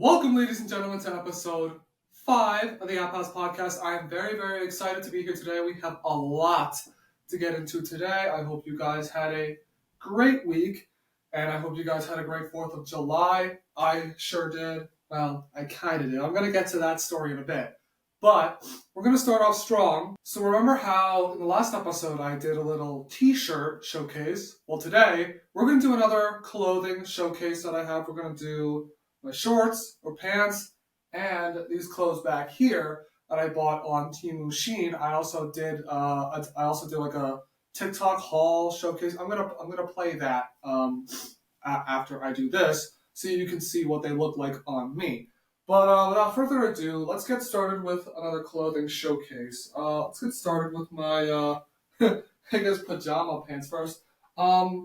Welcome, ladies and gentlemen, to episode 5 of the Yap House Podcast. I am very, very excited to be here today. We have a lot to get into today. I hope you guys had a great week, and I hope you guys had a great 4th of July. I sure did. Well, I kind of did. I'm going to get to that story in a bit. But we're going to start off strong. So remember how in the last episode I did a little t-shirt showcase? Well, today we're going to do another clothing showcase that I have. We're going to do my shorts or pants and these clothes back here that I bought on Temu Shein. I also did like a TikTok haul showcase. I'm gonna play that after I do this, so you can see what they look like on me. But without further ado, let's get started with another clothing showcase. Let's get started with my I guess pajama pants first. I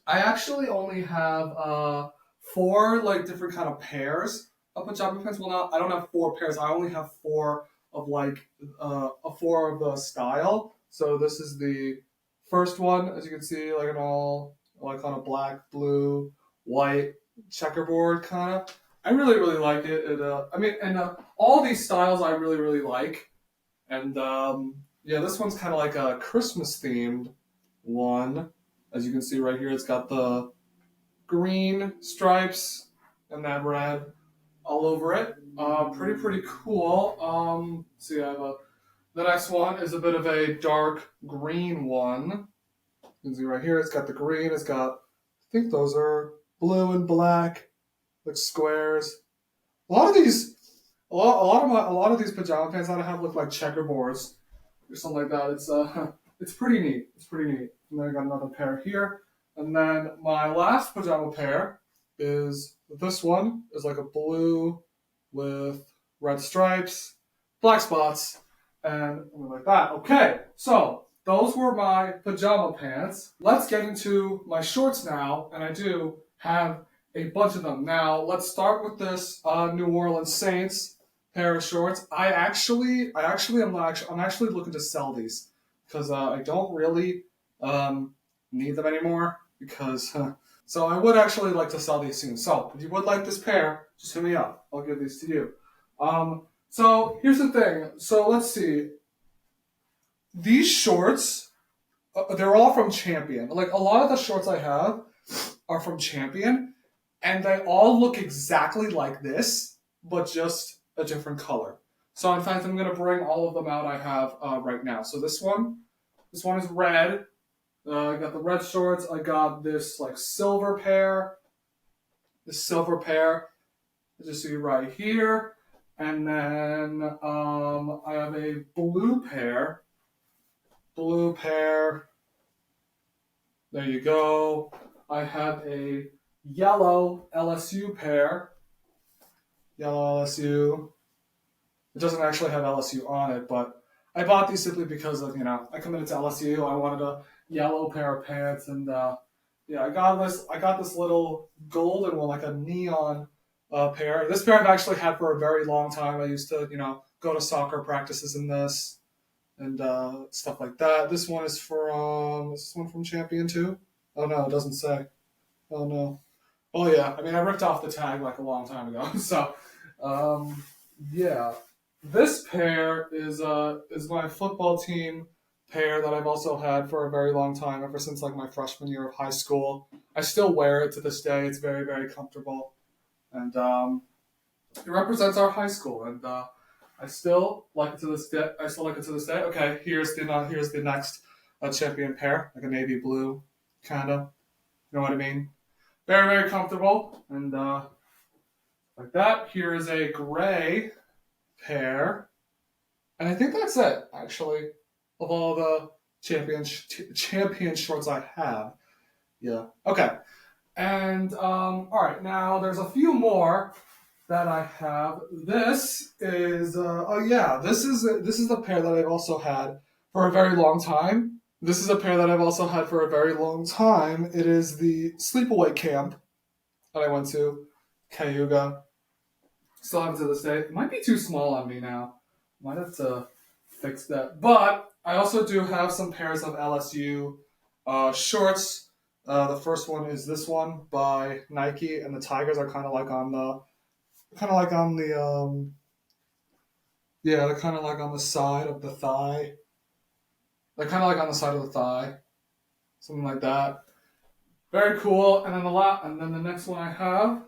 actually only have 4 like different kind of pairs of pajama pants. Well, I don't have 4 pairs. I only have 4 of like 4 of the style. So this is the first one, as you can see, like an all like on a black, blue, white checkerboard kind of. I really, really like it. All these styles I really, really like. And this one's kind of like a Christmas themed one. As you can see right here, it's got the green stripes and that red all over it. Pretty cool. The next one is a bit of a dark green one. You can see right here, it's got the green. It's got, I think those are blue and black, like squares. A lot of these pajama pants that I have look like checkerboards or something like that. It's pretty neat. And then I got another pair here. And then my last pajama pair is this one. Is like a blue with red stripes, black spots, and something like that. Okay, so those were my pajama pants. Let's get into my shorts now, and I do have a bunch of them. Now, let's start with this New Orleans Saints pair of shorts. I'm actually looking to sell these because I don't really need them anymore. So I would actually like to sell these soon. So if you would like this pair, just hit me up. I'll give these to you. So here's the thing. So let's see. These shorts, they're all from Champion. Like a lot of the shorts I have are from Champion, and they all look exactly like this, but just a different color. So in fact, I'm going to bring all of them out I have right now. So this one is red. I got the red shorts. I got this like silver pair. As you see right here. And then I have a blue pair. There you go. I have a yellow LSU pair. Yellow LSU. It doesn't actually have LSU on it, but I bought these simply because of, I committed to LSU. I wanted a yellow pair of pants, and I got this little golden one, like a neon pair. This pair I've actually had for a very long time. I used to, go to soccer practices in this and stuff like that. This one is from Champion too? Oh no, it doesn't say. Oh no. Oh yeah, I ripped off the tag like a long time ago. So, this pair is my football team pair that I've also had for a very long time, ever since like my freshman year of high school. I still wear it to this day. It's very, very comfortable, and it represents our high school, and I still like it to this day. Okay, here's the next Champion pair, like a navy blue, kind of. You know what I mean? Very, very comfortable, and like that. Here is a gray pair, and I think that's it, actually, of all the champion shorts I have. Yeah. Okay. And all right, now there's a few more that I have. This is this is the pair that I've also had for a very long time. It is the sleepaway camp that I went to, Cayuga. Still have it to this day. It might be too small on me now. Might have to fix that. But I also do have some pairs of LSU shorts. The first one is this one by Nike, and the Tigers are kind of like on the kind of like on the yeah, they're kind of like on the side of the thigh. They're kind of like on the side of the thigh, something like that. Very cool. And then the next one I have,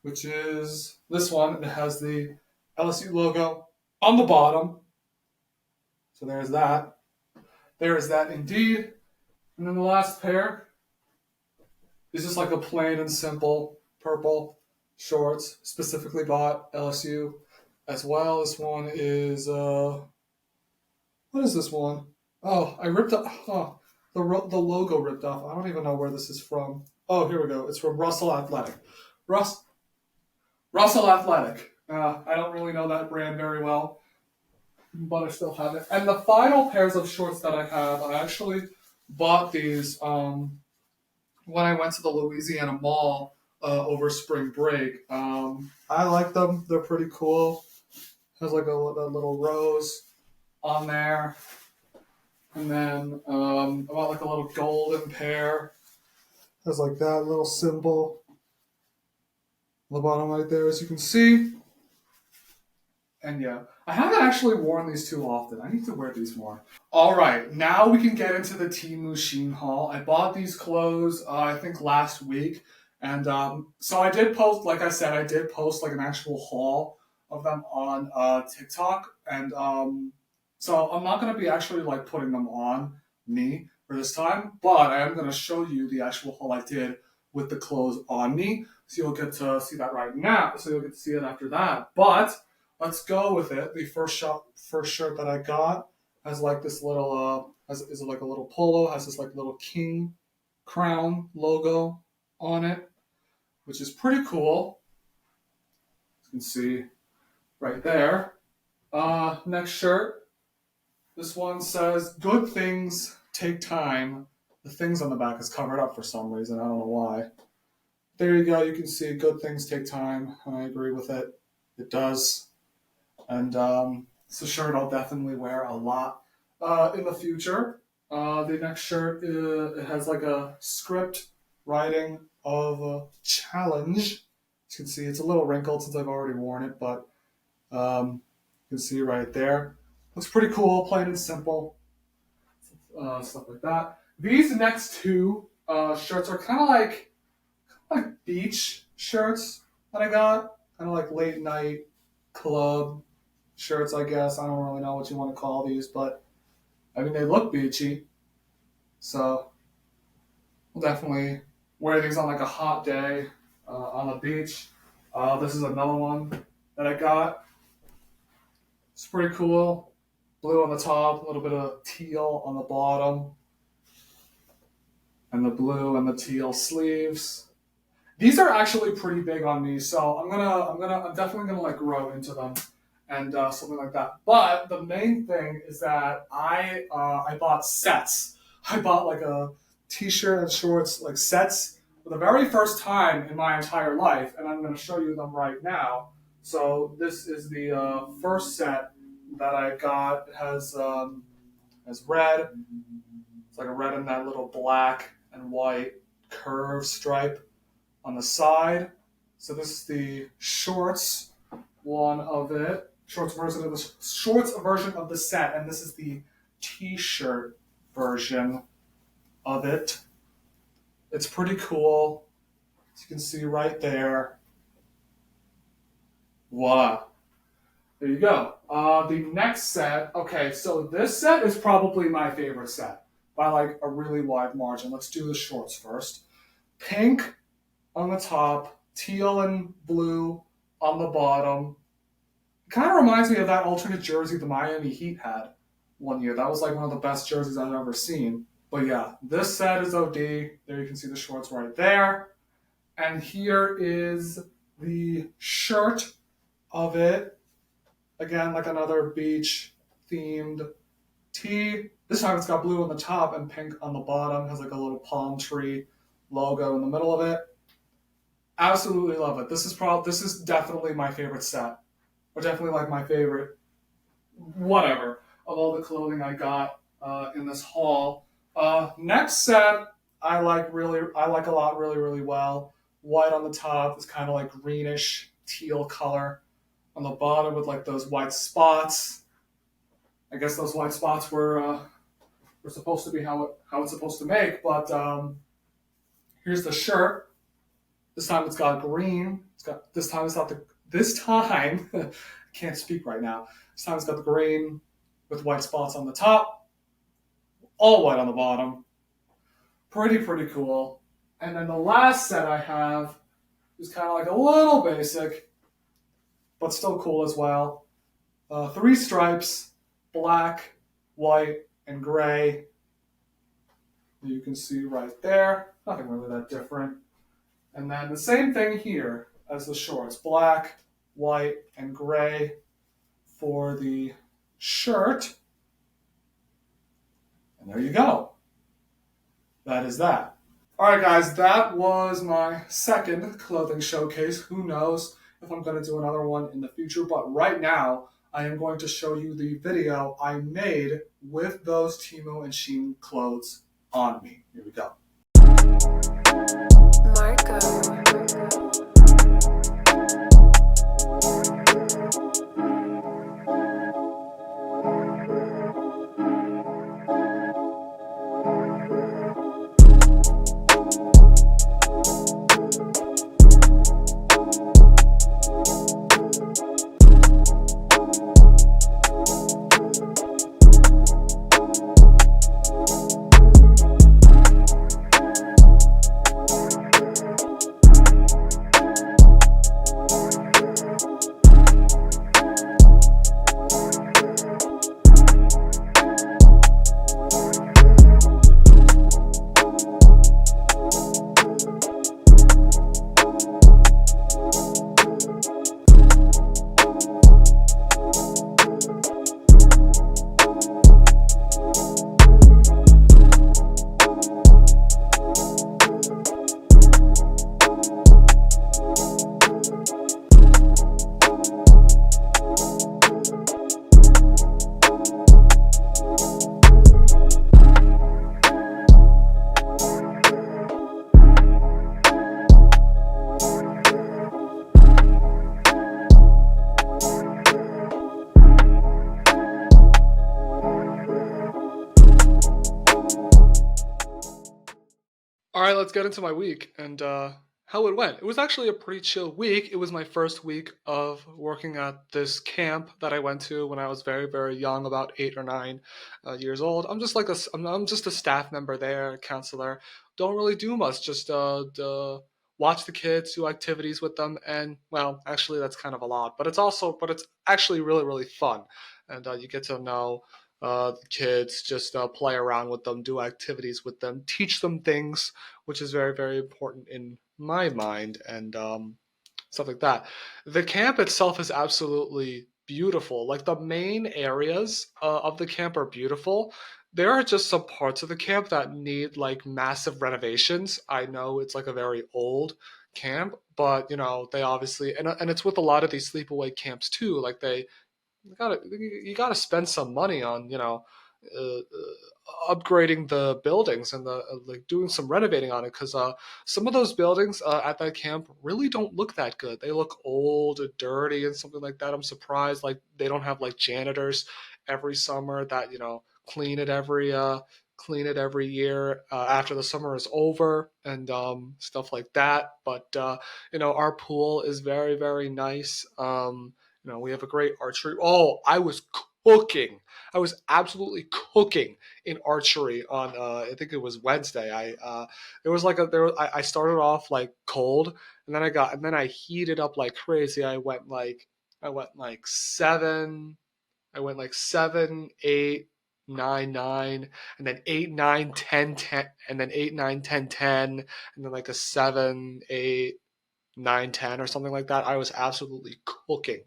which is this one. It has the LSU logo on the bottom. So there's that. There is that indeed. And then the last pair is just like a plain and simple purple shorts, specifically bought LSU as well. This one is what is this one? Oh, I ripped up. Oh, the logo ripped off. I don't even know where this is from. Oh, here we go. It's from Russell Athletic. Russell Athletic. I don't really know that brand very well, but I still have it. And the final pairs of shorts that I have, I actually bought these when I went to the Louisiana Mall over spring break. I like them. They're pretty cool. Has like a little rose on there. And then I bought like a little golden pair. Has like that little symbol on the bottom right there, as you can see. And yeah, I haven't actually worn these too often. I need to wear these more. All right, now we can get into the Temu Shein haul. I bought these clothes, I think last week. And so I did post, like I said, I did post like an actual haul of them on TikTok. And so I'm not going to be actually like putting them on me for this time, but I am going to show you the actual haul I did with the clothes on me. So you'll get to see that right now. So you'll get to see it after that. But let's go with it. The first shirt that I got has like this little is like a little polo, has this like little king crown logo on it, which is pretty cool. You can see right there. Next shirt. This one says, "Good things take time." The things on the back is covered up for some reason. I don't know why. There you go. You can see good things take time. I agree with it. It does. And it's a shirt I'll definitely wear a lot in the future. The next shirt, it has like a script writing of a challenge. As you can see, it's a little wrinkled since I've already worn it, but you can see right there. Looks pretty cool, plain and simple. Stuff like that. These next two shirts are kind of like beach shirts that I got. Kind of like late night club shirts, I guess. I don't really know what you want to call these, but I mean, they look beachy. So we'll definitely wear these on like a hot day on the beach. This is another one that I got. It's pretty cool. Blue on the top, a little bit of teal on the bottom, and the blue and the teal sleeves. These are actually pretty big on me, so I'm definitely gonna like grow into them and something like that. But the main thing is that I bought sets. I bought like a t-shirt and shorts like sets for the very first time in my entire life, and I'm gonna show you them right now. So this is the first set that I got. It has red. It's like a red and that little black and white curve stripe on the side. So this is the shorts one of it. Shorts version of the set, and this is the t-shirt version of it. It's pretty cool. As you can see right there. Voila. There you go. The next set, okay, so this set is probably my favorite set by like a really wide margin. Let's do the shorts first. Pink on the top, teal and blue on the bottom. It kind of reminds me of that alternate jersey the Miami Heat had one year. That was like one of the best jerseys I've ever seen. But yeah, this set is OD. There you can see the shorts right there. And here is the shirt of it. Again, like another beach themed tee. This time it's got blue on the top and pink on the bottom. It has like a little palm tree logo in the middle of it. Absolutely love it. This is definitely my favorite set. Or definitely like my favorite whatever of all the clothing I got in this haul. Next set I like a lot really, really well. White on the top, it's kind of like greenish teal color on the bottom with like those white spots. I guess those white spots were supposed to be how it's supposed to make. But here's the shirt. This time it's got green. This time I can't speak right now. This time it's got the green with white spots on the top, all white on the bottom. Pretty cool. And then the last set I have is kind of like a little basic, but still cool as well. 3 stripes, black, white, and gray. You can see right there. Nothing really that different. And then the same thing here as the shorts. Black, white, and gray for the shirt. And there you go. That is that. Alright guys, that was my second clothing showcase. Who knows if I'm going to do another one in the future. But right now, I am going to show you the video I made with those Temu and Shein clothes on me. Here we go. Marco. All right, let's get into my week and how it went. It was actually a pretty chill week. It was my first week of working at this camp that I went to when I was very young, about 8 or 9 years old. I'm just I'm just a staff member there, a counselor. Don't really do much. Just watch the kids, do activities with them, and well, actually that's kind of a lot. But it's actually really fun, and you get to know the kids, just play around with them, do activities with them, teach them things, which is very important in my mind, and stuff like that. The camp itself is absolutely beautiful. Like the main areas of the camp are beautiful. There are just some parts of the camp that need like massive renovations. I know it's like a very old camp, but they obviously, and it's with a lot of these sleepaway camps too. Like you gotta spend some money on upgrading the buildings and the like doing some renovating on it, because some of those buildings at that camp really don't look that good. They look old and dirty and something like that. I'm surprised like they don't have like janitors every summer that clean it every year after the summer is over, and stuff like that. But our pool is very nice. We have a great archery. Oh, I was cooking. I was absolutely cooking in archery on I think it was Wednesday. I started off like cold, and then I heated up like crazy. I went like 7. I went like 7, 8, 9, 9, and then 8, 9, 10, 10, and then 8, 9, 10, 10, and then like a 7, 8, 9, 10 or something like that. I was absolutely cooking.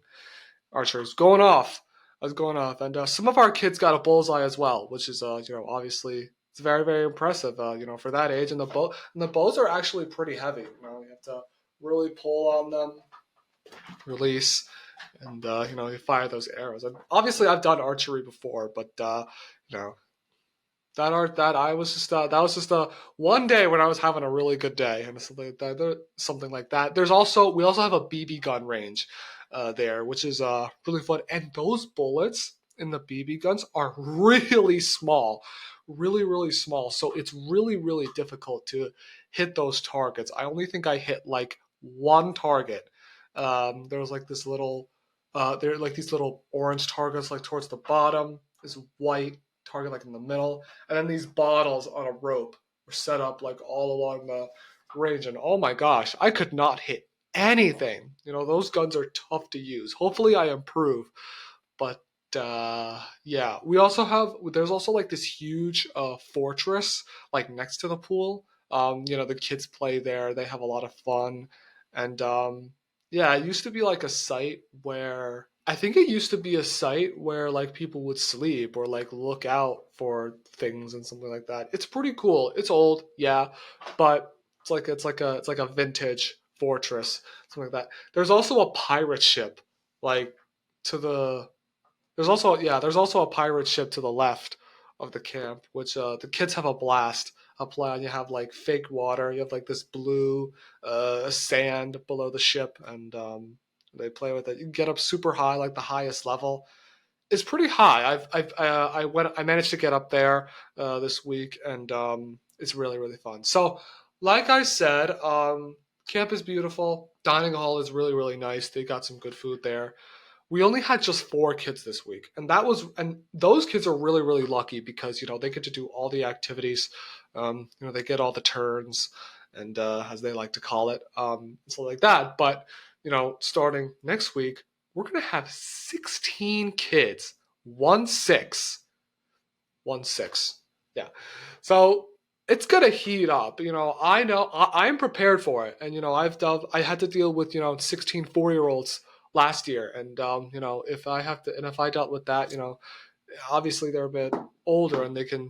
Archer was going off. I was going off, and some of our kids got a bullseye as well, which is obviously it's very impressive. For that age, and the bows are actually pretty heavy. You have to really pull on them, release, and you fire those arrows. And obviously, I've done archery before, but That was just a one day when I was having a really good day, and something like that. We also have a BB gun range there, which is really fun. And those bullets in the BB guns are really small, really really small. So it's really really difficult to hit those targets. I only think I hit like one target. There was like this little, there are like these little orange targets like towards the bottom. This white target like in the middle, and then these bottles on a rope were set up like all along the range. And oh my gosh, I could not hit anything. Those guns are tough to use. Hopefully I improve. But yeah, there's also like this huge fortress like next to the pool. The kids play there, they have a lot of fun. And yeah, it used to be like a site where I think it used to be a site where like people would sleep or like look out for things and something like that. It's pretty cool. It's old, yeah, but it's like a vintage fortress, something like that. There's also a pirate ship like to the there's also a pirate ship to the left of the camp, which the kids have a blast. You have like fake water. You have like this blue sand below the ship, and they play with it. You can get up super high, like the highest level. It's pretty high. I managed to get up there this week, and it's really really fun. So, like I said, camp is beautiful. Dining hall is really really nice. They got some good food there. We only had just 4 kids this week, and those kids are really really lucky because they get to do all the activities. They get all the turns, and as they like to call it, so like that. But starting next week, we're gonna have 16 kids, 1-6, 1-6, yeah. So it's gonna heat up. I know I'm prepared for it, and I had to deal with 16 4-year-olds last year, and if I dealt with that, obviously they're a bit older and they can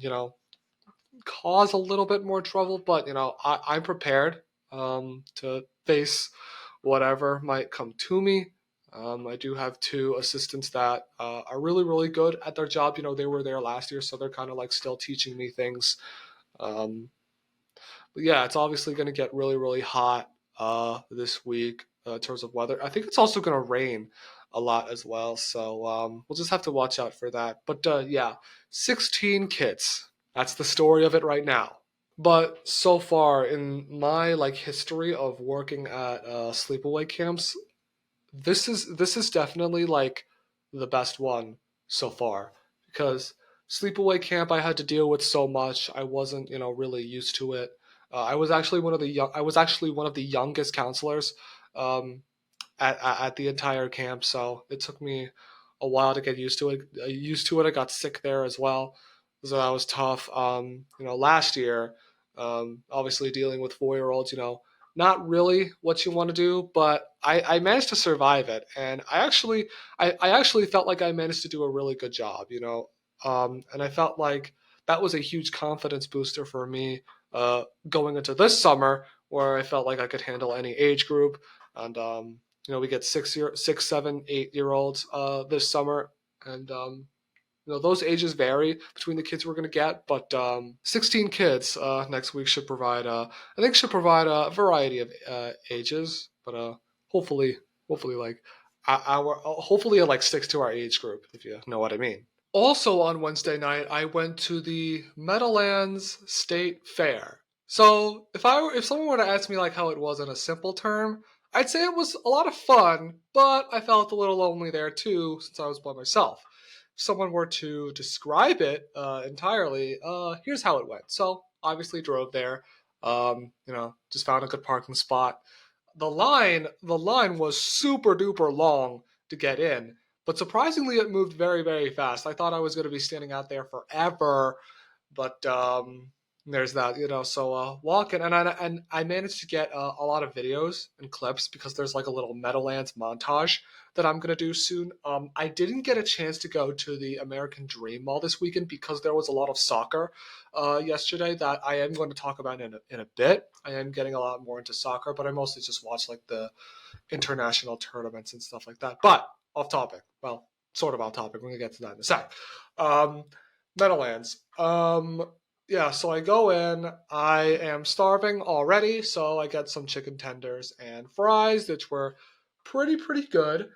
cause a little bit more trouble, but I'm prepared to face whatever might come to me. I do have 2 assistants that are really really good at their job. They were there last year, so they're kind of like still teaching me things. um, but yeah, it's obviously going to get really, really hot this week in terms of weather. I think it's also going to rain a lot as well. So we'll just have to watch out for that. But yeah, 16 kids. That's the story of it right now. But so far in my like history of working at sleepaway camps, this is definitely like the best one so far, because sleepaway camp I had to deal with so much. I wasn't really used to it. I was actually one of the youngest counselors um, at the entire camp, so it took me a while to get used to it. I got sick there as well, so that was tough. Last year, obviously dealing with 4-year-olds, not really what you want to do, but I managed to survive it, and I actually felt like I managed to do a really good job, and I felt like that was a huge confidence booster for me going into this summer, where I felt like I could handle any age group. And we get 6, 7, 8-year olds this summer, and those ages vary between the kids we're going to get, but 16 kids next week should provide. I think should provide a variety of ages, but hopefully like hopefully it like sticks to our age group, if you know what I mean. Also on Wednesday night, I went to the Meadowlands State Fair. So if someone were to ask me like how it was in a simple term, I'd say it was a lot of fun, but I felt a little lonely there too since I was by myself. If someone were to describe it entirely, here's how it went. So obviously drove there, just found a good parking spot. The line was super duper long to get in, but surprisingly it moved very very fast. I thought I was going to be standing out there forever, but there's that, so walking, and I managed to get a lot of videos and clips because there's like a little Meadowlands montage that I'm going to do soon. I didn't get a chance to go to the American Dream Mall this weekend because there was a lot of soccer yesterday that I am going to talk about in a bit. I am getting a lot more into soccer, but I mostly just watch like the international tournaments and stuff like that. But off topic. Well, sort of off topic. We're going to get to that in a sec. Um, Meadowlands. Yeah, so I go in. I am starving already, so I get some chicken tenders and fries, which were pretty good.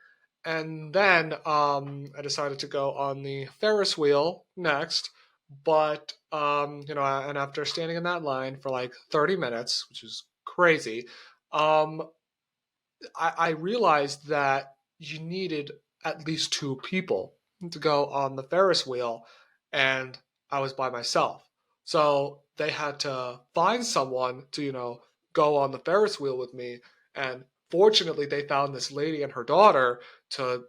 And then I decided to go on the Ferris wheel next. But and after standing in that line for like 30 minutes, which is crazy, um, I realized that you needed at least two people to go on the Ferris wheel, and I was by myself. So they had to find someone to, go on the Ferris wheel with me. And fortunately, they found this lady and her daughter to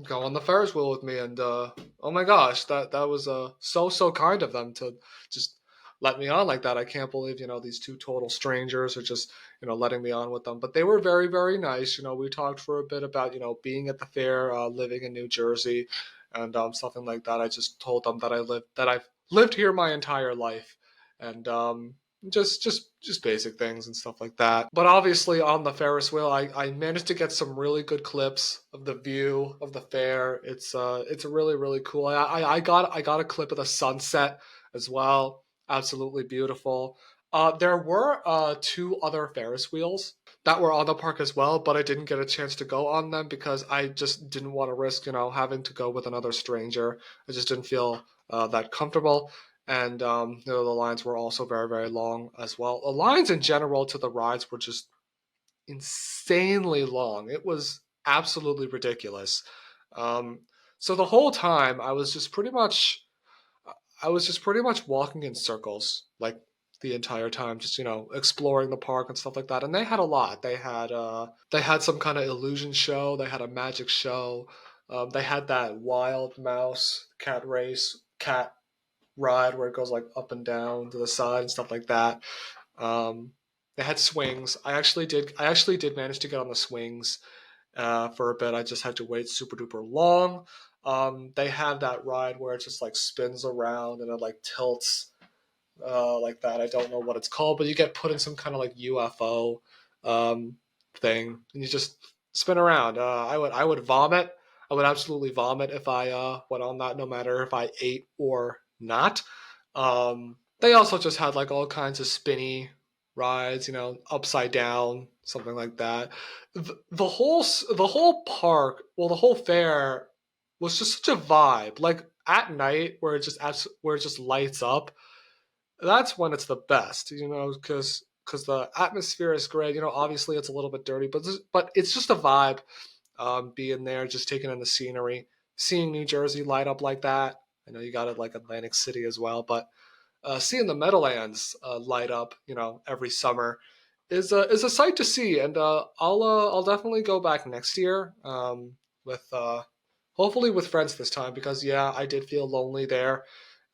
go on the Ferris wheel with me. And oh my gosh, that was so kind of them to just let me on like that. I can't believe these two total strangers are just letting me on with them. But they were very nice. We talked for a bit about being at the fair, living in New Jersey, and something like that. I just told them that I've lived here my entire life, and just basic things and stuff like that. But obviously on the Ferris wheel, I managed to get some really good clips of the view of the fair. It's really cool. I got a clip of the sunset as well. Absolutely beautiful. There were two other Ferris wheels that were on the park as well, but I didn't get a chance to go on them because I just didn't want to risk, having to go with another stranger. I just didn't feel that comfortable. And the lines were also very long as well. The lines in general to the rides were just insanely long. It was absolutely ridiculous. Um, so the whole time I was just pretty much walking in circles, like the entire time, just exploring the park and stuff like that. And they had a lot. They had some kind of illusion show. They had a magic show. They had that wild mouse cat ride where it goes like up and down to the side and stuff like that. Um, they had swings. I actually did manage to get on the swings for a bit. I just had to wait super duper long. They have that ride where it just like spins around and it like tilts like that. I don't know what it's called, but you get put in some kind of like UFO thing and you just spin around. I would vomit. I would absolutely vomit if I went on that, no matter if I ate or not. They also just had like all kinds of spinny rides, upside down, something like that. The whole park, well, the whole fair was just such a vibe. Like at night, where it just lights up, that's when it's the best, because the atmosphere is great. Obviously it's a little bit dirty, but it's just a vibe. Being there, just taking in the scenery, seeing New Jersey light up like that. I know you got it like Atlantic City as well, but seeing the Meadowlands light up, every summer is a sight to see, and I'll definitely go back next year with hopefully with friends this time because yeah, I did feel lonely there,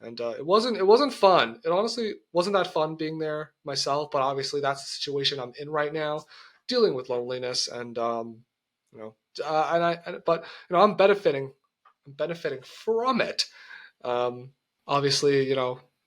and it wasn't fun. It honestly wasn't that fun being there myself, but obviously that's the situation I'm in right now, dealing with loneliness, and you know, but I'm benefiting from it. Um, Obviously,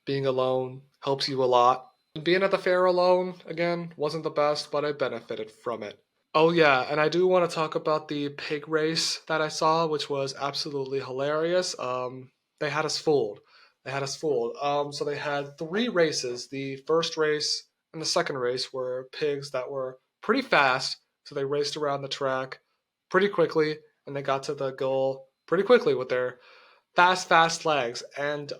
being alone helps you a lot. Being at the fair alone, again, wasn't the best, but I benefited from it. Oh, yeah, and I do want to talk about the pig race that I saw, which was absolutely hilarious. They had us fooled. They had us fooled. So they had three races. The first race and the second race were pigs that were pretty fast, so they raced around the track pretty quickly, and they got to the goal pretty quickly with their fast legs. And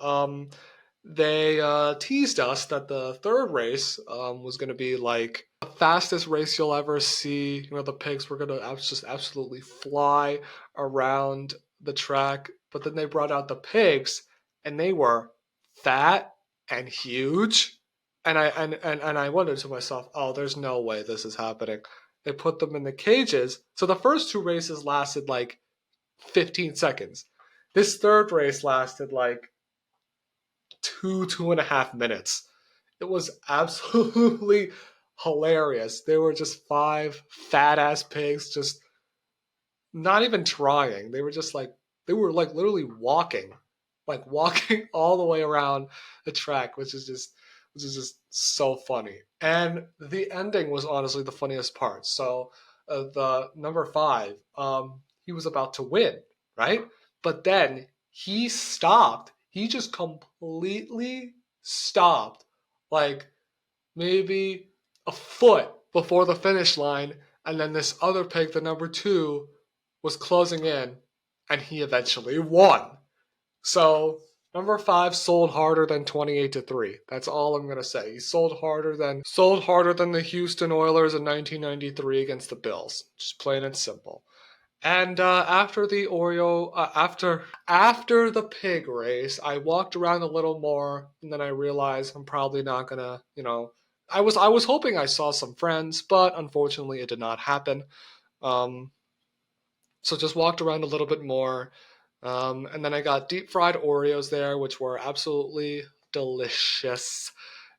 they teased us that the third race was going to be like the fastest race you'll ever see. The pigs were going to just absolutely fly around the track. But then they brought out the pigs, and they were fat and huge. And I wondered to myself, oh, there's no way this is happening. They put them in the cages. So the first two races lasted like 15 seconds. This third race lasted like 2.5 minutes. It was absolutely hilarious. They were just five fat ass pigs, just not even trying. They were like literally walking all the way around the track, which is just so funny. And the ending was honestly the funniest part. So the number five, he was about to win, right? But then he stopped. he just completely stopped, like maybe a foot before the finish line, and then this other pig, the number 2, was closing in, and he eventually won. So number 5 sold harder than 28-3. That's all I'm gonna say. He sold harder than the Houston Oilers in 1993 against the Bills. Just plain and simple. And after the after the pig race, I walked around a little more, and then I realized I'm probably not gonna, I was hoping I saw some friends, but unfortunately it did not happen. Um, so just walked around a little bit more, and then I got deep fried Oreos there, which were absolutely delicious.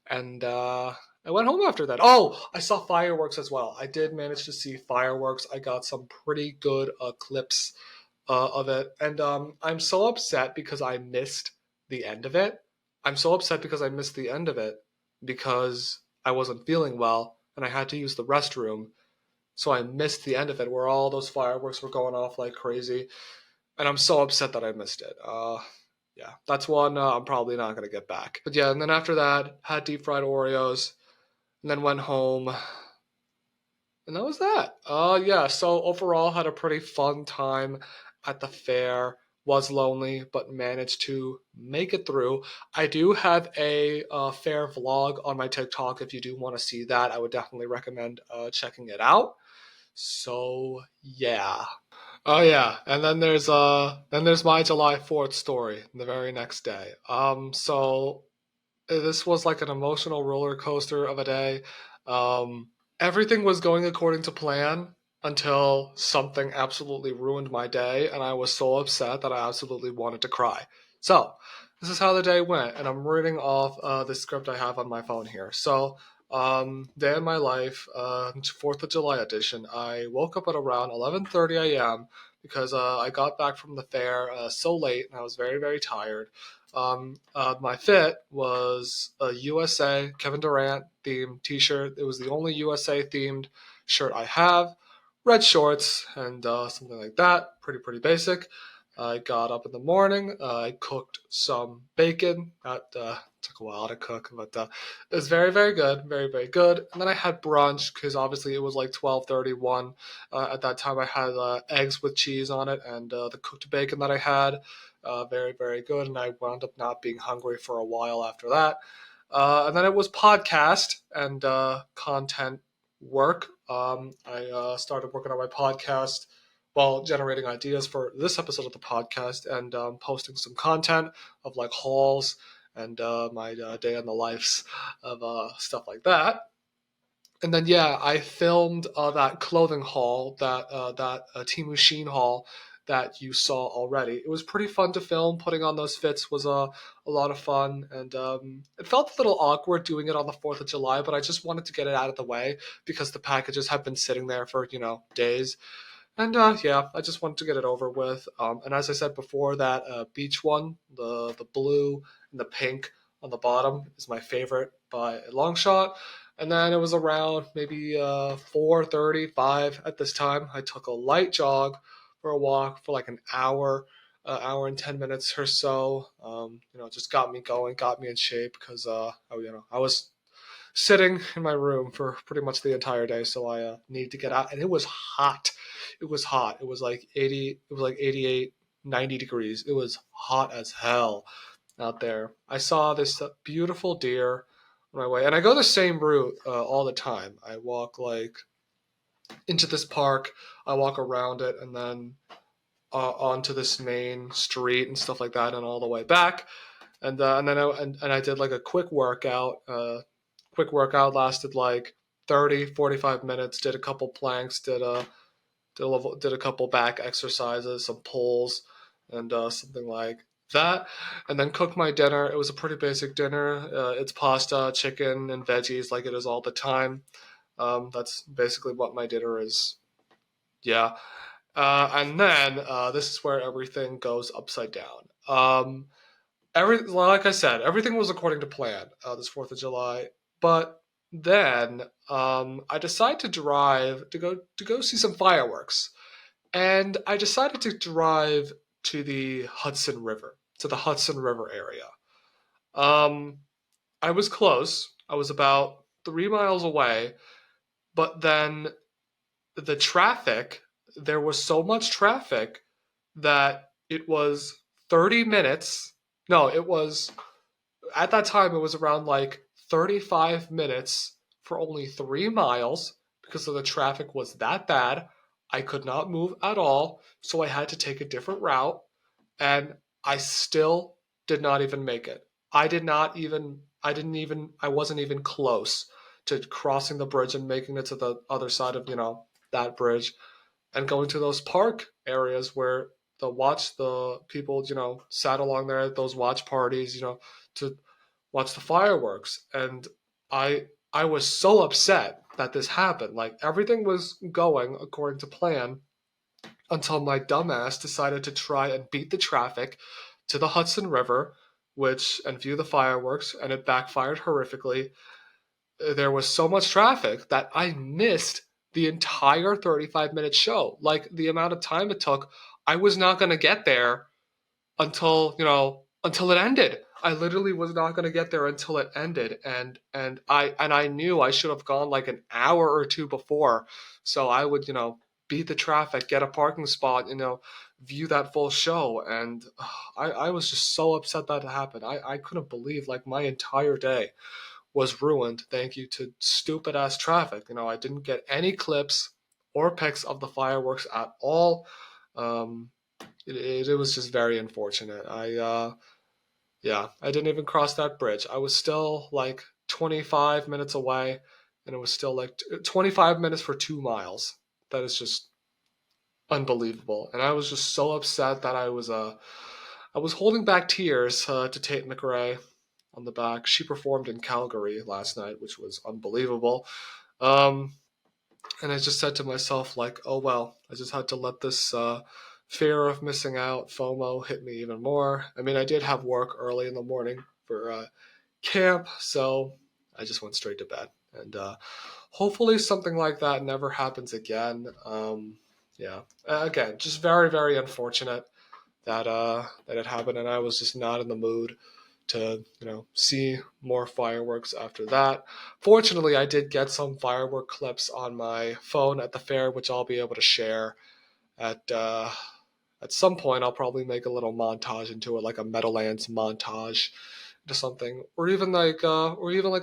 And I went home after that. Oh, I saw fireworks as well. I did manage to see fireworks. I got some pretty good clips of it. And I'm so upset because I missed the end of it. I'm so upset because I missed the end of it because I wasn't feeling well and I had to use the restroom. So I missed the end of it where all those fireworks were going off like crazy. And I'm so upset that I missed it. Yeah, that's one I'm probably not going to get back. But yeah, and then after that, had deep fried Oreos, and then went home, and that was that. Yeah, so overall, had a pretty fun time at the fair. Was lonely, but managed to make it through. I do have a fair vlog on my TikTok. If you do want to see that, I would definitely recommend checking it out. So yeah. Oh yeah, and then there's my July 4th story the very next day. So this was like an emotional roller coaster of a day. Um, Everything was going according to plan until something absolutely ruined my day, and I was so upset that I absolutely wanted to cry. So this is how the day went, and I'm reading off the script I have on my phone here. So day in my life, 4th of July edition. I woke up at around 11:30 a.m. because I got back from the fair so late, and I was very, very tired. My fit was a USA Kevin Durant themed T-shirt. It was the only USA themed shirt I have. Red shorts and something like that. Pretty basic. I got up in the morning. I cooked some bacon. That took a while to cook, but it was very, very good. Very, very good. And then I had brunch because obviously it was like 12:31. At that time, I had eggs with cheese on it and the cooked bacon that I had. Very, very good. And I wound up not being hungry for a while after that. And then it was podcast and content work. I started working on my podcast while generating ideas for this episode of the podcast and posting some content of like hauls and my day in the lives of stuff like that. And then yeah, I filmed that clothing haul, that Temu Sheen haul that you saw already. It was pretty fun to film. Putting on those fits was a lot of fun, and it felt a little awkward doing it on the 4th of July, but I just wanted to get it out of the way because the packages have been sitting there for days. And yeah, I just wanted to get it over with. And as I said before, that beach one, the blue and the pink on the bottom is my favorite by a long shot. And then it was around maybe 4:35 at this time. I took a light jog for a walk for like an hour, hour and 10 minutes or so. Just got me going, got me in shape because I was sitting in my room for pretty much the entire day, so I needed to get out. And it was hot. It was hot. It was like 80. It was like 88, 90 degrees. It was hot as hell out there. I saw this beautiful deer on my way, and I go the same route all the time. I walk like into this park. I walk around it, and then onto this main street and stuff like that, and all the way back. And then I did like a quick workout. Quick workout lasted like 30, 45 minutes. Did a couple planks. Did a couple back exercises, some pulls, and something like that. And then cooked my dinner. It was a pretty basic dinner. It's pasta, chicken, and veggies like it is all the time. That's basically what my dinner is. Yeah. And then this is where everything goes upside down. Like I said, everything was according to plan this 4th of July. But then I decided to drive to go see some fireworks, and I decided to drive to the Hudson River. to the Hudson River area. I was close. I was about 3 miles away, but then the traffic, there was so much traffic that it was 30 minutes. No, it was, at that time, it was around like 35 minutes for only 3 miles because of the traffic was that bad. I could not move at all, so I had to take a different route, and I still did not even make it. I wasn't even close to crossing the bridge and making it to the other side of, that bridge and going to those park areas where the people, sat along there at those watch parties, to watch the fireworks. And I was so upset that this happened. Like everything was going according to plan until my dumbass decided to try and beat the traffic to the Hudson River, and view the fireworks, and it backfired horrifically. There was so much traffic that I missed the entire 35-minute show. Like the amount of time it took, I was not going to get there until it ended. I literally was not going to get there until it ended, and I knew I should have gone like an hour or two before, so I would beat the traffic, get a parking spot, view that full show. And I was just so upset that it happened. I couldn't believe like my entire day was ruined thank you to stupid ass traffic. I didn't get any clips or pics of the fireworks at all. It was just very unfortunate. I didn't even cross that bridge. I was still like 25 minutes away, and it was still like 25 minutes for 2 miles. That is just unbelievable. And I was just so upset that I was holding back tears to Tate McRae on the back. She performed in Calgary last night, which was unbelievable. And I just said to myself, like, oh well, I just had to let this fear of missing out, FOMO, hit me even more. I mean, I did have work early in the morning for camp, so I just went straight to bed. And hopefully something like that never happens again. Again, just very, very unfortunate that it happened, and I was just not in the mood to see more fireworks after that. Fortunately, I did get some firework clips on my phone at the fair, which I'll be able to share at some point. I'll probably make a little montage into it, like a Meadowlands montage to something, or even like a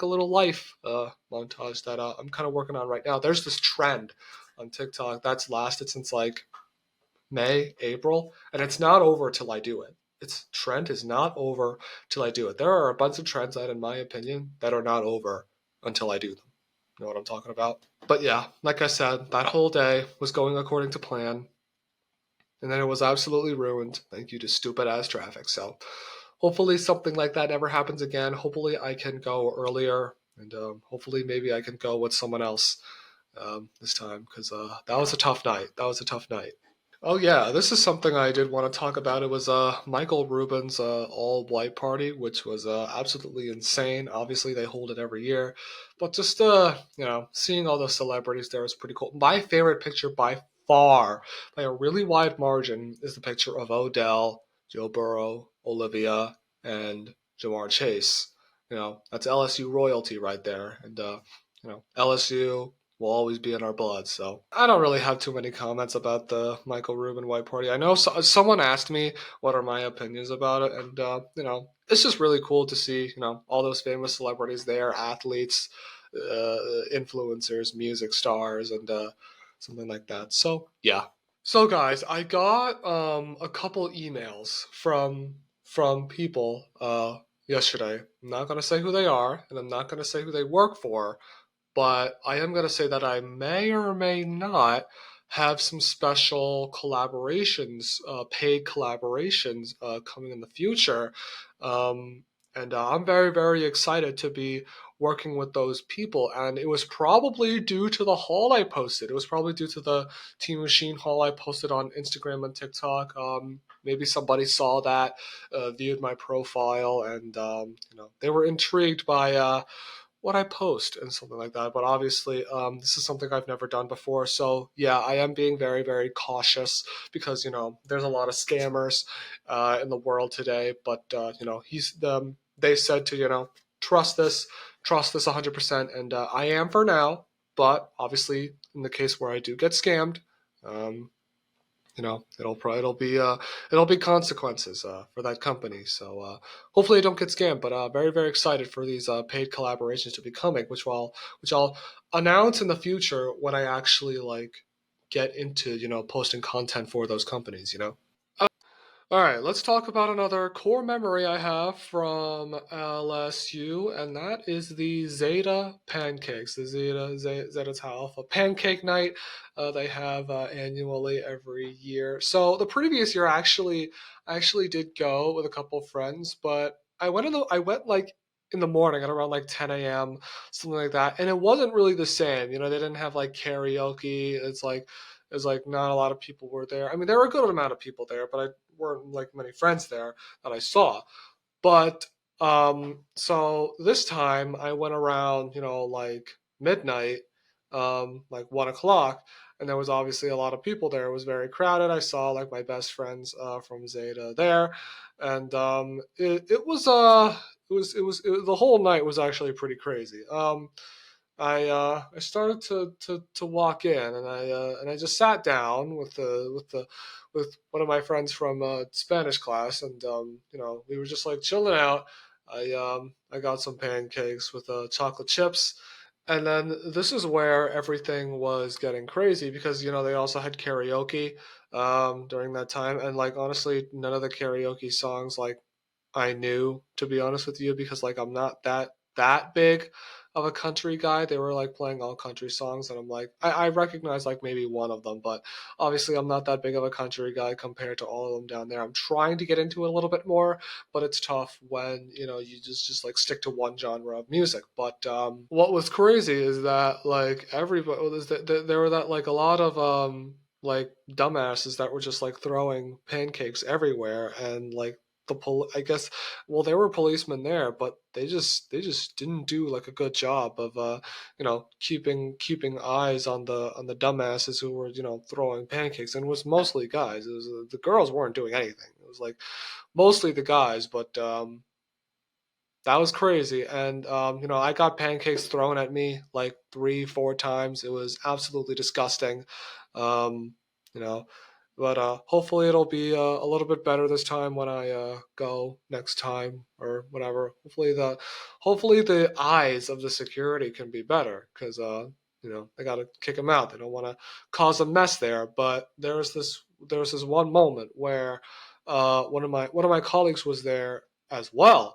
little life montage that I'm kind of working on right now. There's this trend on TikTok that's lasted since like May, April, and it's not over till I do it. Its trend is not over till I do it. There are a bunch of trends that, in my opinion, that are not over until I do them. You know what I'm talking about? But yeah, like I said, that whole day was going according to plan, and then it was absolutely ruined thank you to stupid ass traffic. So hopefully something like that never happens again. Hopefully I can go earlier, and hopefully maybe I can go with someone else this time, because that was a tough night. Oh yeah, this is something I did want to talk about. It was Michael Rubin's all-white party, which was absolutely insane. Obviously, they hold it every year, but just seeing all the celebrities there was pretty cool. My favorite picture by far, by a really wide margin, is the picture of Odell, Joe Burrow, Olivia, and Jamar Chase. That's LSU royalty right there, and LSU will always be in our blood. So I don't really have too many comments about the Michael Rubin White Party. I know someone asked me what are my opinions about it, and it's just really cool to see all those famous celebrities there, athletes, influencers, music stars, and something like that. So yeah. So guys, I got a couple emails from people yesterday. I'm not gonna say who they are, and I'm not gonna say who they work for. But I am going to say that I may or may not have some special collaborations, paid collaborations coming in the future. And I'm very, very excited to be working with those people. And it was probably due to the haul I posted. It was probably due to the Team Machine haul I posted on Instagram and TikTok. Maybe somebody saw that, viewed my profile, and they were intrigued by what I post and something like that. But obviously, this is something I've never done before. So yeah, I am being very, very cautious because there's a lot of scammers in the world today. But they said to trust this 100%, and I am for now. But obviously, in the case where I do get scammed, um, it'll be consequences for that company. So hopefully I don't get scammed. But very, very excited for these paid collaborations to be coming, which I'll announce in the future when I actually get into posting content for those companies. All right, let's talk about another core memory I have from LSU, and that is the Zeta pancakes, the Zeta Tau Alpha pancake night they have annually every year. So the previous year, I actually did go with a couple of friends, but I went like in the morning at around like 10 a.m., something like that, and it wasn't really the same. They didn't have like karaoke. It's like not a lot of people were there. I mean, there were a good amount of people there, but I weren't like many friends there that I saw. But so this time I went around, like midnight, like 1 o'clock, and there was obviously a lot of people there. It was very crowded. I saw like my best friends from Zeta there, and the whole night was actually pretty crazy. I started to walk in, and I just sat down with one of my friends from Spanish class, and we were just like chilling out. I got some pancakes with chocolate chips, and then this is where everything was getting crazy because they also had karaoke during that time, and like honestly, none of the karaoke songs like I knew, to be honest with you, because like I'm not that big of a country guy. They were like playing all country songs, and I'm like I recognize like maybe one of them, but obviously I'm not that big of a country guy compared to all of them down there. I'm trying to get into it a little bit more, but it's tough when you just like stick to one genre of music. But what was crazy is that like everybody was there were that like a lot of like dumbasses that were just like throwing pancakes everywhere, and like I guess, well, there were policemen there, but they just didn't do like a good job of keeping eyes on the dumbasses who were throwing pancakes, and it was mostly guys. It was the girls weren't doing anything. It was like mostly the guys, but that was crazy. And I got pancakes thrown at me like 3 4 times. It was absolutely disgusting. um, you know but hopefully it'll be a little bit better this time when I go next time or whatever. Hopefully the eyes of the security can be better, because they got to kick them out. They don't want to cause a mess there. But there was this one moment where one of my colleagues was there as well,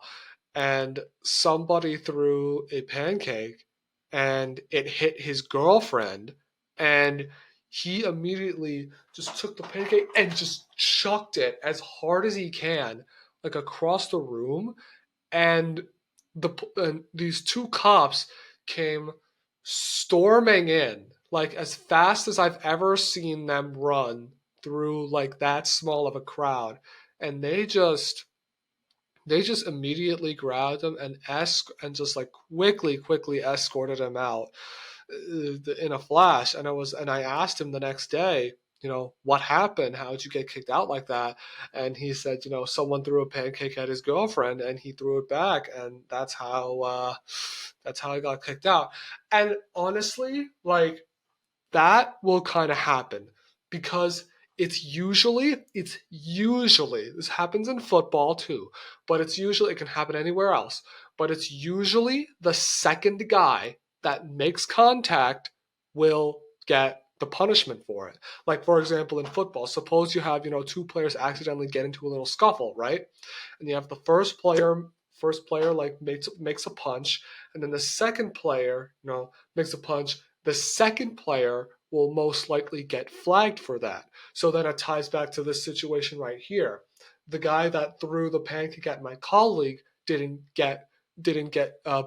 and somebody threw a pancake and it hit his girlfriend, and he immediately just took the pancake and just chucked it as hard as he can like across the room. And these two cops came storming in like as fast as I've ever seen them run through like that small of a crowd, and they just immediately grabbed him and just like quickly escorted him out in a flash. And I asked him the next day, what happened? How did you get kicked out like that? And he said, someone threw a pancake at his girlfriend, and he threw it back, and that's how I got kicked out. And honestly, like that will kind of happen because it's usually this happens in football too, but it can happen anywhere else, but it's usually the second guy that makes contact will get the punishment for it. Like for example, in football, suppose you have two players accidentally get into a little scuffle, right? And you have the first player like makes a punch, and then the second player makes a punch. The second player will most likely get flagged for that. So then it ties back to this situation right here. The guy that threw the pancake at my colleague didn't get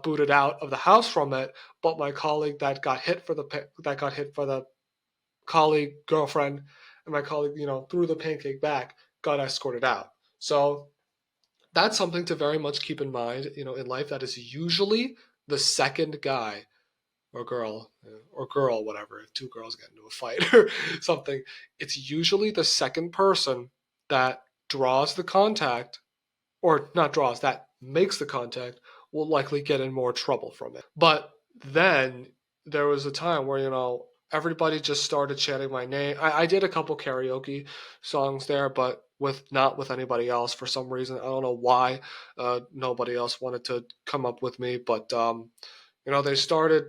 booted out of the house from it, but my colleague that got hit for the colleague girlfriend, and my colleague threw the pancake back, got escorted out. So that's something to very much keep in mind, in life. That is usually the second guy or girl, whatever, if two girls get into a fight or something, it's usually the second person that draws the contact, or not draws, that makes the contact, will likely get in more trouble from it. But then there was a time where, everybody just started chanting my name. I did a couple karaoke songs there, but not with anybody else for some reason. I don't know why nobody else wanted to come up with me, but they started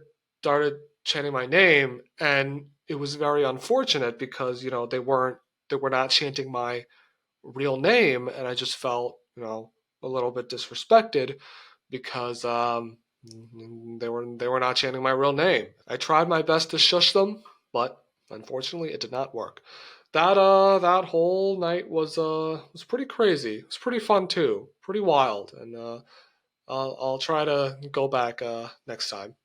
chanting my name, and it was very unfortunate because they were not chanting my real name, and I just felt a little bit disrespected because they were not chanting my real name. I tried my best to shush them, but unfortunately it did not work. That whole night was pretty crazy. It was pretty fun too, pretty wild, and I'll try to go back next time.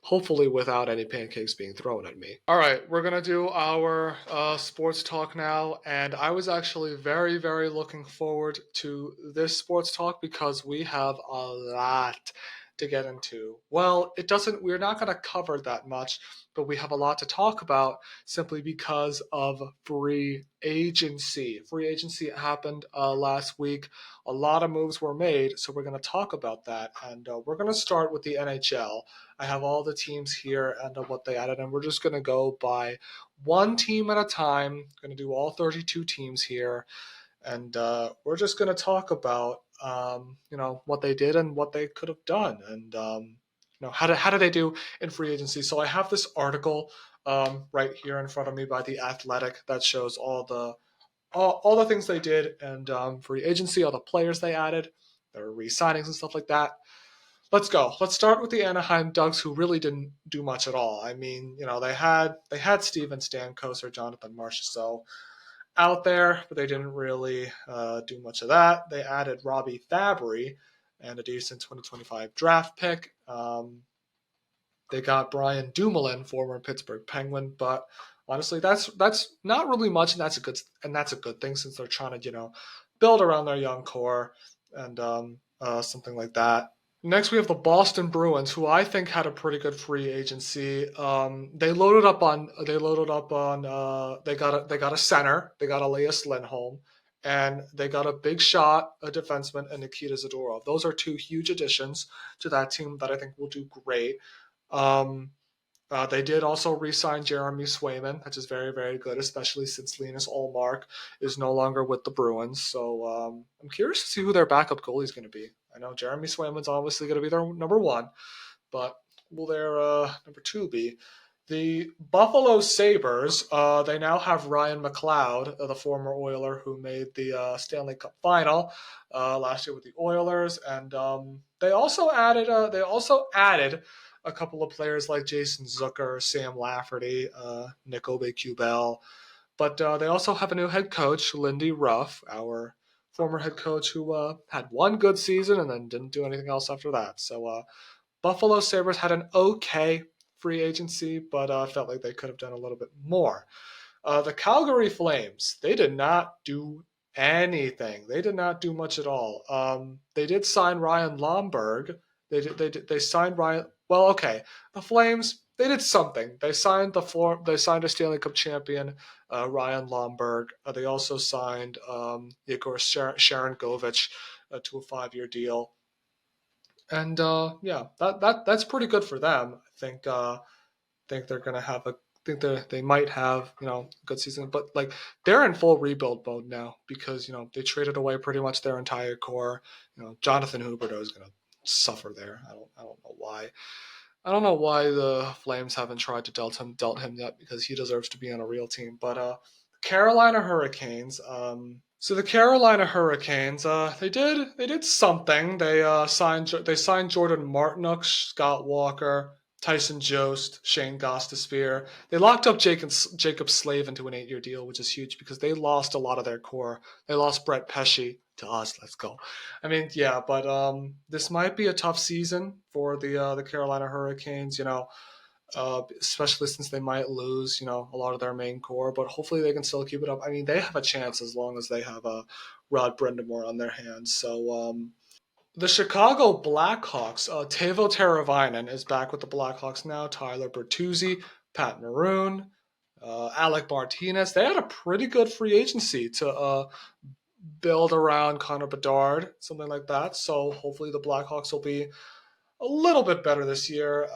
Hopefully without any pancakes being thrown at me. All right, we're going to do our sports talk now. And I was actually very, very looking forward to this sports talk because we have a lot to get into. Well, we're not going to cover that much, but we have a lot to talk about simply because of free agency. Free agency happened last week. A lot of moves were made, so we're going to talk about that. And we're going to start with the NHL. I have all the teams here and what they added, and we're just going to go by one team at a time. Going to do all 32 teams here, and we're just going to talk about what they did and what they could have done, and how did they do in free agency. So I have this article right here in front of me by The Athletic that shows all the things they did and free agency, all the players they added, their re-signings and stuff like that. Let's go. Let's start with the Anaheim Ducks, who really didn't do much at all. I mean, they had Steven Stamkos or Jonathan Marchessault out there, but they didn't really do much of that. They added Robbie Fabry and a decent 2025 draft pick. They got Brian Dumoulin, former Pittsburgh Penguin, but honestly, that's not really much, and that's a good thing since they're trying to build around their young core and something like that. Next, we have the Boston Bruins, who I think had a pretty good free agency. They got a center, they got Elias Lindholm, and they got a big shot, a defenseman, and Nikita Zadorov. Those are two huge additions to that team that I think will do great. They did also re-sign Jeremy Swayman, which is very, very good, especially since Linus Ullmark is no longer with the Bruins. So I'm curious to see who their backup goalie is going to be. I know Jeremy Swayman's obviously going to be their number one, but will their number two be? The Buffalo Sabres, they now have Ryan McLeod, the former Oiler who made the Stanley Cup final last year with the Oilers, and they also added a couple of players like Jason Zucker, Sam Lafferty, Nick Aube-Kubel. But they also have a new head coach, Lindy Ruff, our former head coach who had one good season and then didn't do anything else after that. So Buffalo Sabres had an okay free agency, but felt like they could have done a little bit more. The Calgary Flames, they did not do anything. They did not do much at all. They did sign Ryan Lomberg. They signed Ryan. Well, okay. The Flames, they did something. They signed a Stanley Cup champion, Ryan Lomberg. They also signed Igor Sharangovich to a 5-year deal. And that's pretty good for them. I think they're gonna have they might have a good season, but like they're in full rebuild mode now because they traded away pretty much their entire core. Jonathan Huberdeau is gonna suffer there. I don't know why. I don't know why the Flames haven't tried to dealt him yet because he deserves to be on a real team. But Carolina Hurricanes. So the Carolina Hurricanes, they did something. They signed Jordan Martinook, Scott Walker, Tyson Jost, Shane Gostisbehere. They locked up Jacob Slave into an 8-year deal, which is huge because they lost a lot of their core. They lost Brett Pesce to us. Let's go. I mean, yeah, but this might be a tough season for the Carolina Hurricanes. Especially since they might lose, a lot of their main core, but hopefully they can still keep it up. I mean, they have a chance as long as they have Rod Brindamore on their hands. So The Chicago Blackhawks, Teuvo Teravainen is back with the Blackhawks now. Tyler Bertuzzi, Pat Maroon, Alec Martinez. They had a pretty good free agency to build around Connor Bedard, something like that. So hopefully the Blackhawks will be a little bit better this year.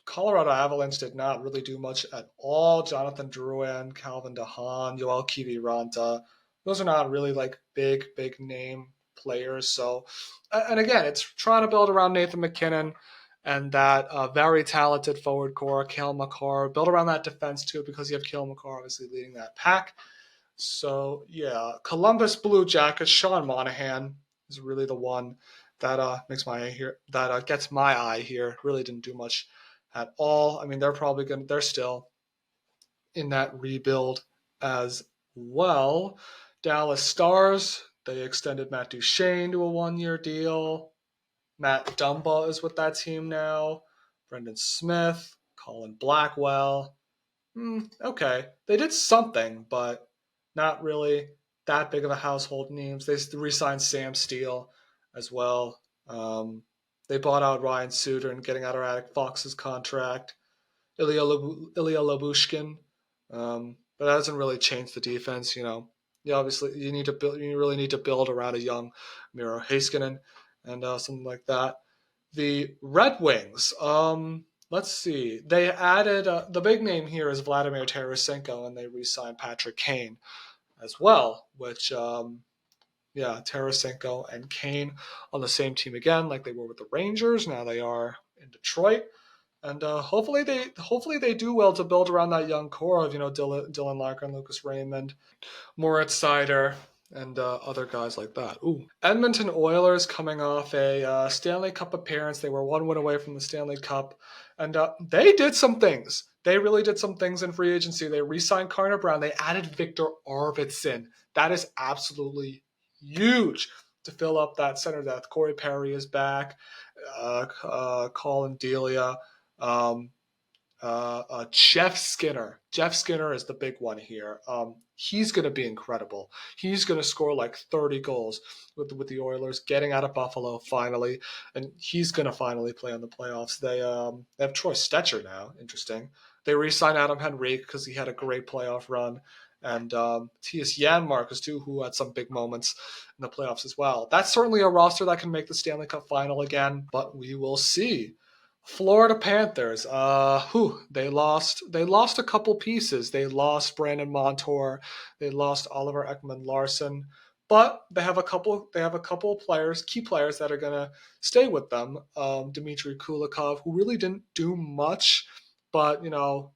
Colorado Avalanche did not really do much at all. Jonathan Drouin, Calvin DeHaan, Yoel Kiviranta. Those are not really like big name players. So, and again, it's trying to build around Nathan McKinnon and that very talented forward core, Cale Makar. Build around that defense too, because you have Cale Makar obviously leading that pack. So yeah, Columbus Blue Jackets, Sean Monahan is really the one that makes my eye here. That gets my eye here. Really didn't do much at all. I mean, they're still in that rebuild as well. Dallas Stars, they extended Matt Duchene to a 1-year deal. Matt Dumba is with that team now. Brendan Smith, Colin Blackwell. Okay, they did something, but not really that big of a household names. They re-signed Sam Steele as well. They bought out Ryan Suter and getting out of Radek Fox's contract. Ilya Labushkin, but that doesn't really change the defense. Obviously you need to build. You really need to build around a young Miro Heiskanen and something like that. The Red Wings. Let's see. They added the big name here is Vladimir Tarasenko, and they re-signed Patrick Kane as well. Which, Tarasenko and Kane on the same team again, like they were with the Rangers. Now they are in Detroit. And hopefully they do well to build around that young core of Dylan Larkin, Lucas Raymond, Moritz Seider, and other guys like that. Ooh, Edmonton Oilers coming off a Stanley Cup appearance. They were 1 win away from the Stanley Cup, and they did some things. They really did some things in free agency. They re-signed Connor Brown. They added Victor Arvidsson. That is absolutely huge to fill up that center depth. Corey Perry is back. Colin Delia. Jeff Skinner. Jeff Skinner is the big one here. He's going to be incredible. He's going to score like 30 goals with the Oilers, getting out of Buffalo finally, and he's going to finally play in the playoffs. They have Troy Stetcher now. Interesting. They re-signed Adam Henrique because he had a great playoff run, and T.S. Janmark too, who had some big moments in the playoffs as well. That's certainly a roster that can make the Stanley Cup final again, but we will see. Florida Panthers, they lost a couple pieces. They lost Brandon Montour, they lost Oliver Ekman-Larsson, but they have a couple players, key players that are gonna stay with them. Dmitry Kulikov, who really didn't do much, but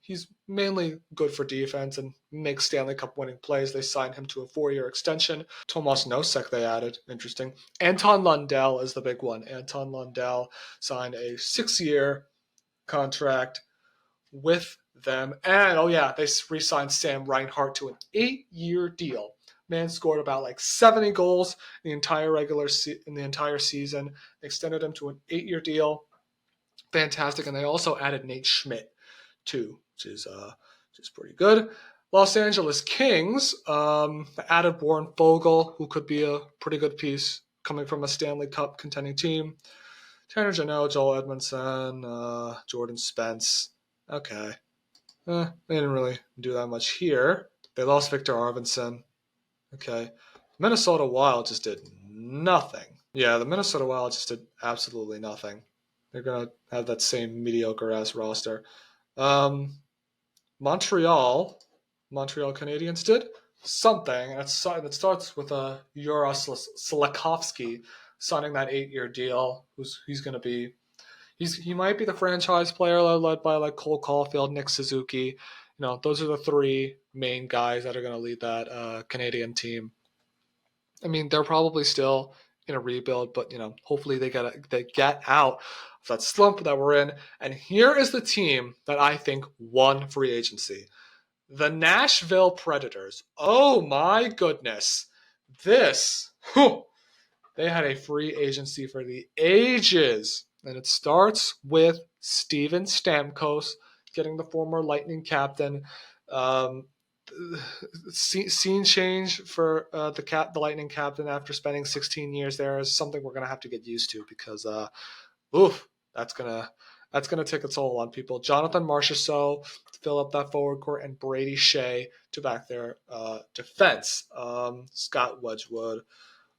he's mainly good for defense and makes Stanley Cup winning plays. They signed him to a 4-year extension. Tomas Nosek they added. Interesting. Anton Lundell is the big one. Anton Lundell signed a 6-year contract with them. And they re-signed Sam Reinhart to an 8-year deal. Man scored about like 70 goals in the entire season. They extended him to an 8-year deal. Fantastic. And they also added Nate Schmidt too, which is pretty good. Los Angeles Kings added Warren Fogle, who could be a pretty good piece coming from a Stanley Cup contending team. Tanner Jeannot, Joel Edmondson, Jordan Spence. Okay. They didn't really do that much here. They lost Victor Arvidsson. Okay. Minnesota Wild just did nothing. Yeah, the Minnesota Wild just did absolutely nothing. They're going to have that same mediocre-ass roster. Montreal Canadiens did something, and it starts with Uros Slafkovsky signing that 8-year deal. He's going to be, he might be the franchise player led by like Cole Caulfield, Nick Suzuki. Those are the 3 main guys that are going to lead that Canadian team. I mean, they're probably still in a rebuild, but hopefully they get out of that slump that we're in. And here is the team that I think won free agency. The Nashville Predators. Oh my goodness. They had a free agency for the ages. And it starts with Steven Stamkos getting the former Lightning captain scene change for the Lightning captain after spending 16 years there is something we're gonna have to get used to because that's gonna take a toll on people. Jonathan Marchessault to fill up that forward court and Brady Shea to back their defense. Scott Wedgwood,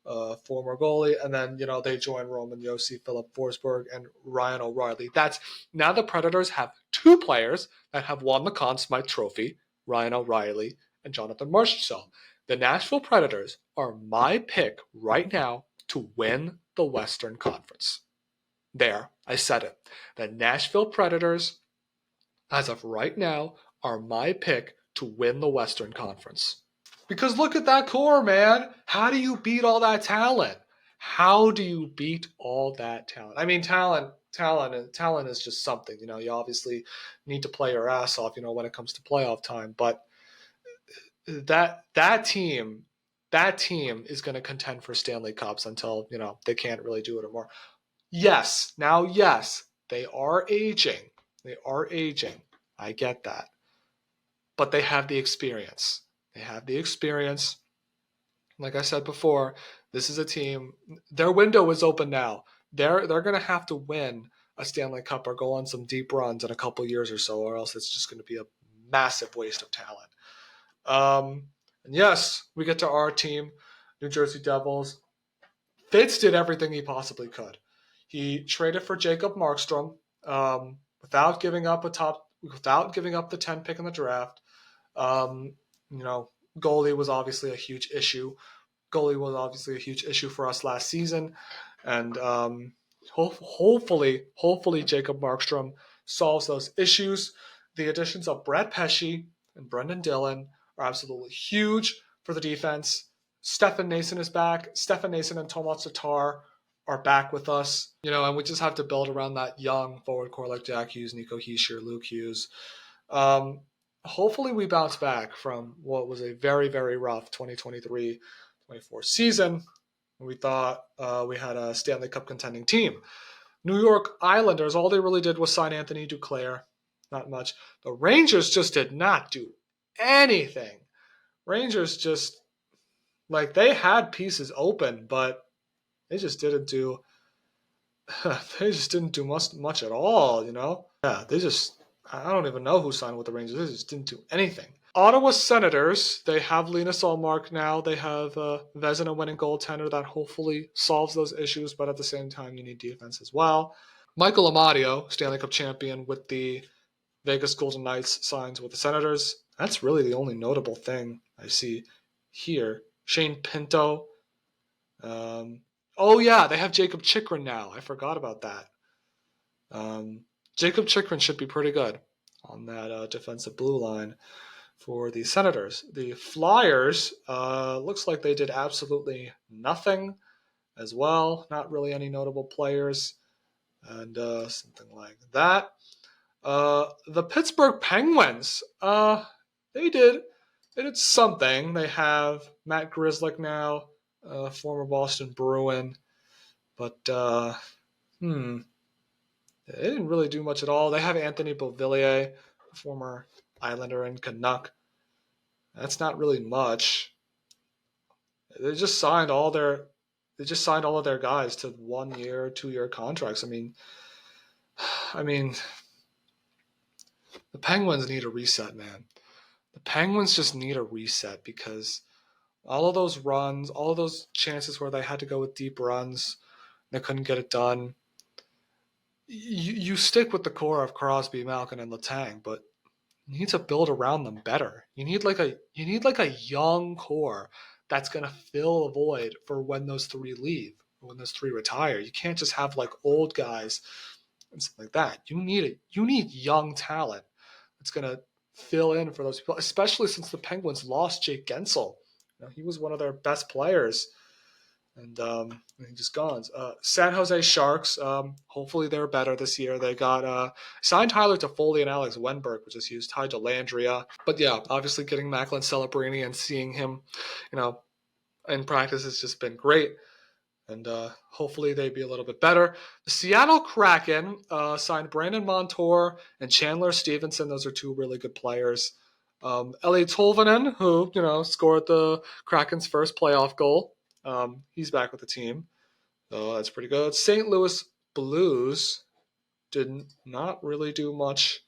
former goalie, and then they join Roman Josi, Philip Forsberg, and Ryan O'Reilly. That's now the Predators have two players that have won the Conn Smythe Trophy. Ryan O'Reilly, and Jonathan Marchessault. The Nashville Predators are my pick right now to win the Western Conference. There, I said it. The Nashville Predators, as of right now, are my pick to win the Western Conference. Because look at that core, man. How do you beat all that talent? How do you beat all that talent? I mean, talent is just something. You obviously need to play your ass off, when it comes to playoff time. But that team is going to contend for Stanley Cups until they can't really do it anymore. Yes, they are aging. I get that, but they have the experience. Like I said before, this is a team. Their window is open now. They're going to have to win a Stanley Cup or go on some deep runs in a couple years or so, or else it's just going to be a massive waste of talent. And yes, we get to our team, New Jersey Devils. Fitz did everything he possibly could. He traded for Jacob Markstrom without giving up the 10th pick in the draft. Goalie was obviously a huge issue. For us last season, and hopefully Jacob Markstrom solves those issues. The additions of Brett Pesce and Brendan Dillon are absolutely huge for the defense. Stefan Nason is back. Stefan Nason and Tomas Tatar are back with us. And we just have to build around that young forward core like Jack Hughes, Nico Hischier, Luke Hughes. Hopefully we bounce back from what was a very, very rough 2023-24 season. We thought we had a Stanley Cup contending team. New York Islanders, all they really did was sign Anthony Duclair. Not much. The Rangers just did not do anything. Rangers just, they had pieces open, but they just didn't do much at all, Yeah, I don't even know who signed with the Rangers. They just didn't do anything. Ottawa Senators, they have Linus Ullmark now. They have Vezina winning goaltender that hopefully solves those issues, but at the same time, you need defense as well. Michael Amadio, Stanley Cup champion with the Vegas Golden Knights, signs with the Senators. That's really the only notable thing I see here. Shane Pinto. They have Jacob Chychrun now. I forgot about that. Jacob Chychrun should be pretty good on that defensive blue line for the Senators. The Flyers, looks like they did absolutely nothing as well. Not really any notable players and something like that. The Pittsburgh Penguins, they did something. They have Matt Grzelcyk now, former Boston Bruin, but they didn't really do much at all. They have Anthony Beauvillier, former Islander and Canuck. That's not really much. They just signed all of their guys to 1 year, 2 year contracts. I mean, the Penguins need a reset, man. The Penguins just need a reset because all of those runs, all of those chances where they had to go with deep runs, they couldn't get it done. You stick with the core of Crosby, Malkin, and Letang, but you need to build around them better. You need like a young core that's gonna fill a void for when those three leave, or when those three retire. You can't just have old guys and stuff like that. You need young talent that's gonna fill in for those people, especially since the Penguins lost Jake Gensel. He was one of their best players. And he just gone. San Jose Sharks, hopefully they're better this year. They got signed Tyler Toffoli and Alex Wenberg, which is huge, tied to Landria. But yeah, obviously getting Macklin Celebrini and seeing him, in practice has just been great. And hopefully they'd be a little bit better. The Seattle Kraken signed Brandon Montour and Chandler Stevenson. Those are two really good players. Eli Tolvanen, who, scored the Kraken's first playoff goal. He's back with the team. So that's pretty good. St. Louis Blues did not really do much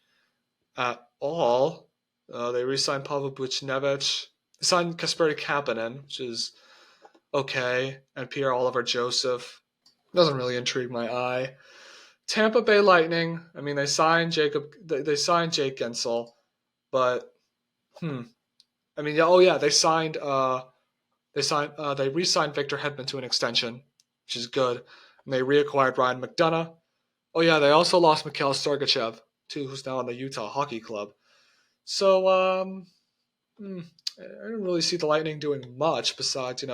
at all. They re-signed Pavel Buchnevich. They signed Kasperi Kapanen, which is okay, and Pierre-Olivier Joseph. Doesn't really intrigue my eye. Tampa Bay Lightning. I mean, they signed Jake Gensel, but I mean, they signed. They re-signed Victor Hedman to an extension, which is good, and they reacquired Ryan McDonough. Oh yeah, they also lost Mikhail Sergachev, too, who's now on the Utah Hockey Club. So I didn't really see the Lightning doing much besides,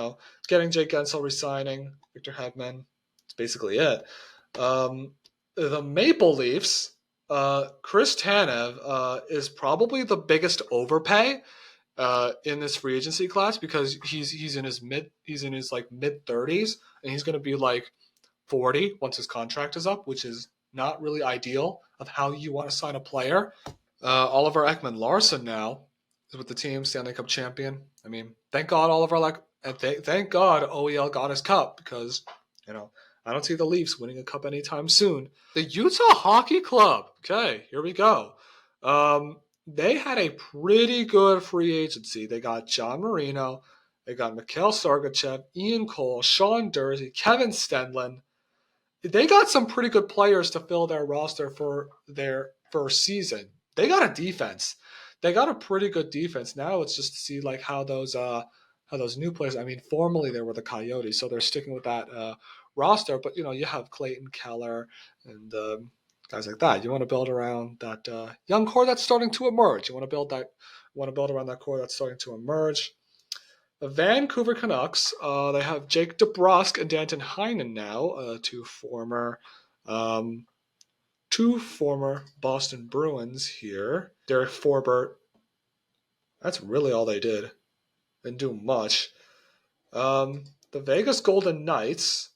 getting Jake Gensel, re-signing Victor Hedman. That's basically it. The Maple Leafs, Chris Tanev is probably the biggest overpay in this free agency class because he's in his mid 30s and he's going to be like 40 once his contract is up, which is not really ideal of how you want to sign a player. Oliver Ekman-Larsson now is with the team, Stanley Cup champion. I mean, thank God thank God OEL got his cup because, I don't see the Leafs winning a cup anytime soon. The Utah Hockey Club. Okay, here we go. They had a pretty good free agency. They got John Marino. They got Mikhail Sergachev, Ian Cole, Sean Durzi, Kevin Stenlund. They got some pretty good players to fill their roster for their first season. They got a defense. They got a pretty good defense. Now it's just to see like how those new players. I mean, formerly they were the Coyotes, so they're sticking with that roster. But you have Clayton Keller and guys like that. You want to build around that young core that's starting to emerge. You want to build around that core that's starting to emerge. The Vancouver Canucks, they have Jake DeBrusk and Danton Heinen now, two former Boston Bruins here. Derek Forbert. That's really all they did. Didn't do much. The Vegas Golden Knights,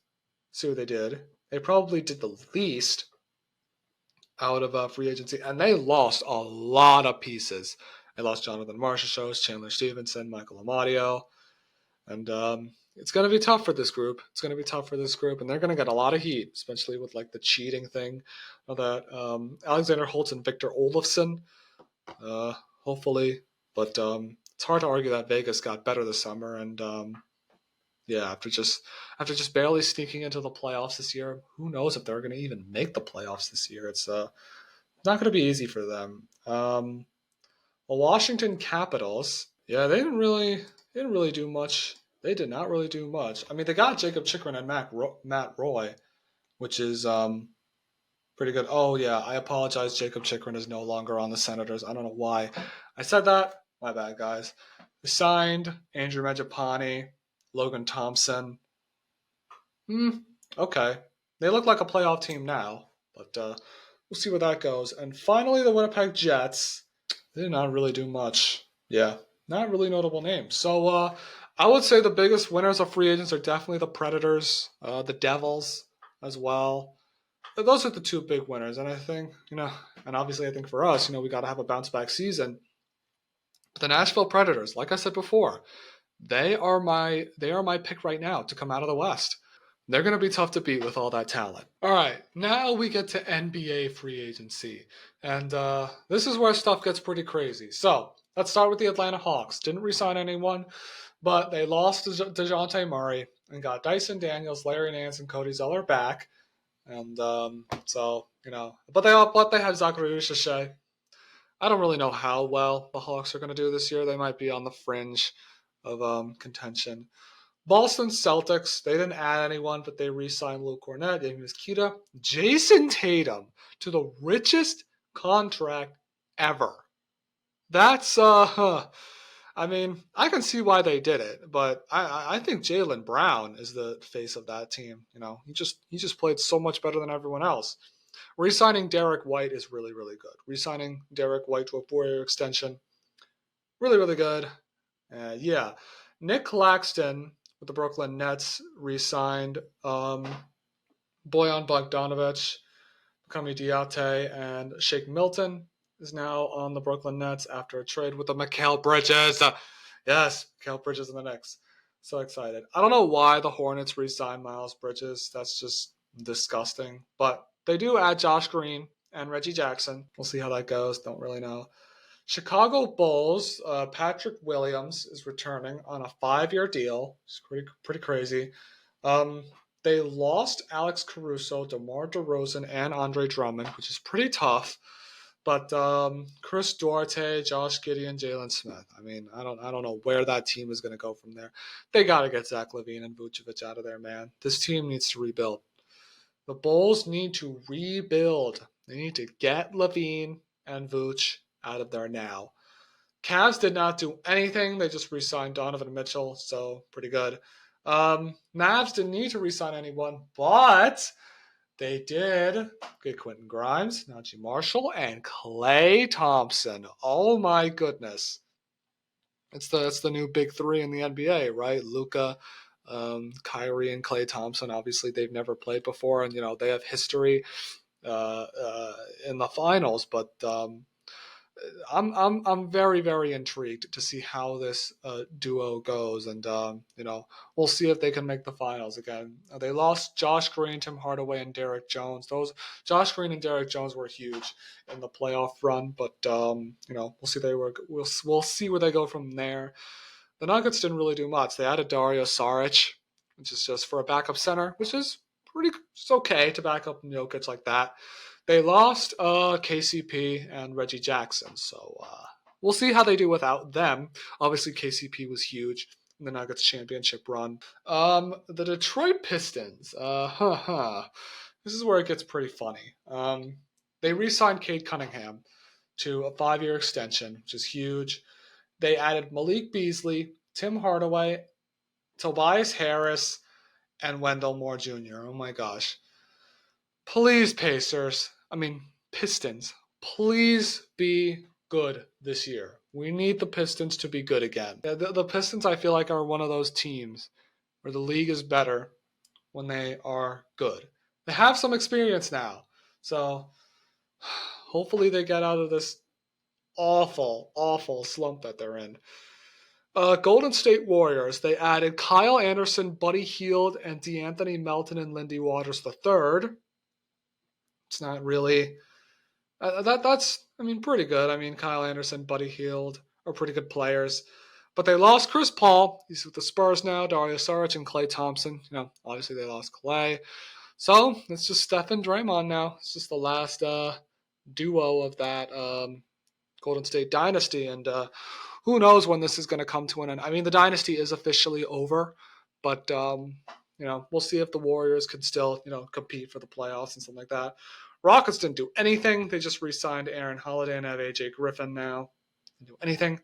see what they did. They probably did the least out of free agency, and they lost a lot of pieces. They lost Jonathan Marchessault, Chandler Stevenson, Michael Amadio, and it's going to be tough for this group. And they're going to get a lot of heat, especially with like the cheating thing that Alexander Holtz and Victor Olofsson, hopefully. But it's hard to argue that Vegas got better this summer, and after just barely sneaking into the playoffs this year, who knows if they're going to even make the playoffs this year? It's not going to be easy for them. The Washington Capitals, they didn't really do much. They did not really do much. I mean, they got Jacob Chikrin and Matt Roy, which is pretty good. Oh yeah, I apologize. Jacob Chikrin is no longer on the Senators. I don't know why I said that. My bad, guys. They signed Andrew Mangiapane, Logan Thompson. Okay. They look like a playoff team now, but we'll see where that goes. And finally, the Winnipeg Jets. They did not really do much. Yeah, not really notable names. So I would say the biggest winners of free agents are definitely the Predators, the Devils as well. Those are the two big winners. And I think, and obviously I think for us, we got to have a bounce back season. But the Nashville Predators, like I said before, they are my pick right now to come out of the West. They're going to be tough to beat with all that talent. All right, now we get to NBA free agency. And this is where stuff gets pretty crazy. So let's start with the Atlanta Hawks. Didn't re-sign anyone, but they lost DeJounte Murray and got Dyson Daniels, Larry Nance, and Cody Zeller back. And but they have Zachary Richichet. I don't really know how well the Hawks are going to do this year. They might be on the fringe of contention. Boston Celtics, they didn't add anyone, but they re-signed Luke Cornett, David Mezquita, Jason Tatum to the richest contract ever. That's, I mean, I can see why they did it, but I think Jaylen Brown is the face of that team. He just played so much better than everyone else. Re-signing Derek White is really, really good. Re-signing Derek White to a 4-year extension, really, really good. Nick Claxton with the Brooklyn Nets re-signed Bojan Bogdanovic, Kami Diate, and Shake Milton. is now on the Brooklyn Nets after a trade with the Mikal Bridges. Yes, Mikal Bridges in the Knicks. So excited. I don't know why the Hornets re-signed Miles Bridges. That's just disgusting. But they do add Josh Green and Reggie Jackson. We'll see how that goes. Don't really know. Chicago Bulls, Patrick Williams is returning on a 5-year deal. It's pretty crazy. They lost Alex Caruso, DeMar DeRozan, and Andre Drummond, which is pretty tough. But Chris Duarte, Josh Gideon, Jalen Smith. I mean, I don't know where that team is going to go from there. They got to get Zach LaVine and Vucevic out of there, man. This team needs to rebuild. The Bulls need to rebuild. They need to get LaVine and Vooch out of there now. Cavs did not do anything. They just re-signed Donovan Mitchell, so pretty good. Mavs didn't need to re-sign anyone, but they did get Quentin Grimes, Najee Marshall, and Klay Thompson. Oh my goodness. It's the new big three in the NBA, right? Luka, Kyrie, and Klay Thompson. Obviously, they've never played before, and they have history in the finals. But I'm very, very intrigued to see how this duo goes, and we'll see if they can make the finals again. They lost Josh Green, Tim Hardaway, and Derek Jones. Those Josh Green and Derek Jones were huge in the playoff run, but we'll see we'll see where they go from there. The Nuggets didn't really do much. They added Dario Saric, which is just for a backup center, which is it's okay to back up Jokic like that. They lost KCP and Reggie Jackson, so we'll see how they do without them. Obviously, KCP was huge in the Nuggets championship run. The Detroit Pistons, this is where it gets pretty funny. They re-signed Cade Cunningham to a 5-year extension, which is huge. They added Malik Beasley, Tim Hardaway, Tobias Harris, and Wendell Moore Jr. Oh my gosh. Please, Pistons, please be good this year. We need the Pistons to be good again. The Pistons, I feel like, are one of those teams where the league is better when they are good. They have some experience now, so hopefully they get out of this awful, awful slump that they're in. Golden State Warriors, they added Kyle Anderson, Buddy Hield, and DeAnthony Melton and Lindy Waters III. It's not really that's pretty good. Kyle Anderson, Buddy Hield are pretty good players, but they lost Chris Paul. He's with the Spurs now. Dario Saric and Klay Thompson. Obviously they lost Klay, so it's just Steph and Draymond now. It's just the last duo of that Golden State dynasty, and who knows when this is going to come to an end. The dynasty is officially over, but we'll see if the Warriors can still compete for the playoffs and something like that. Rockets didn't do anything. They just re-signed Aaron Holiday and have AJ Griffin now. Didn't do anything.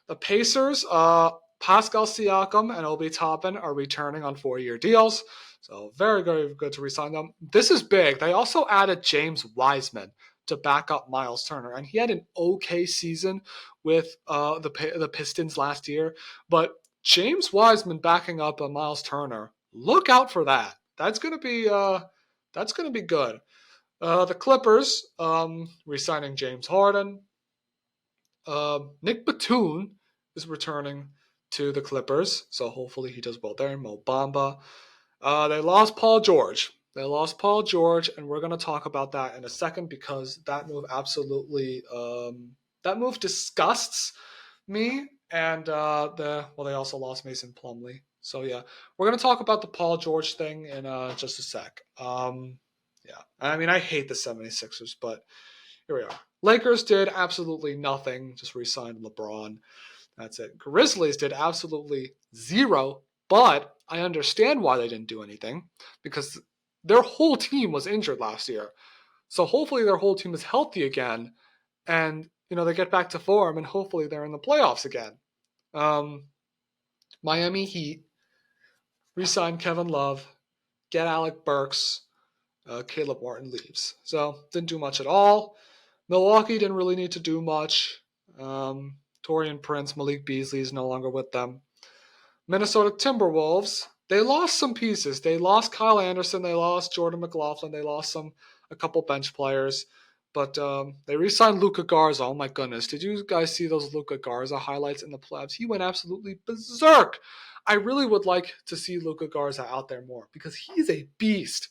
The Pacers, Pascal Siakam and Obi Toppin are returning on 4-year deals. So very, very good to re-sign them. This is big. They also added James Wiseman to back up Miles Turner. And he had an okay season with the Pistons last year. But James Wiseman backing up Miles Turner, look out for that. That's gonna be good. The Clippers re-signing James Harden. Nick Batum is returning to the Clippers, so hopefully he does well there. Mo Bamba. They lost Paul George. And we're going to talk about that in a second because that move disgusts me. And they also lost Mason Plumlee. So yeah, we're going to talk about the Paul George thing in just a sec. I hate the 76ers, but here we are. Lakers did absolutely nothing, just re-signed LeBron. That's it. Grizzlies did absolutely zero, but I understand why they didn't do anything because their whole team was injured last year. So hopefully their whole team is healthy again and, they get back to form and hopefully they're in the playoffs again. Miami Heat re-signed Kevin Love, get Alec Burks, Caleb Martin leaves. So didn't do much at all. Milwaukee didn't really need to do much. Torian Prince, Malik Beasley is no longer with them. Minnesota Timberwolves, they lost some pieces. They lost Kyle Anderson. They lost Jordan McLaughlin. They lost a couple bench players. But they re-signed Luka Garza. Oh my goodness. Did you guys see those Luka Garza highlights in the playoffs? He went absolutely berserk. I really would like to see Luka Garza out there more because he's a beast.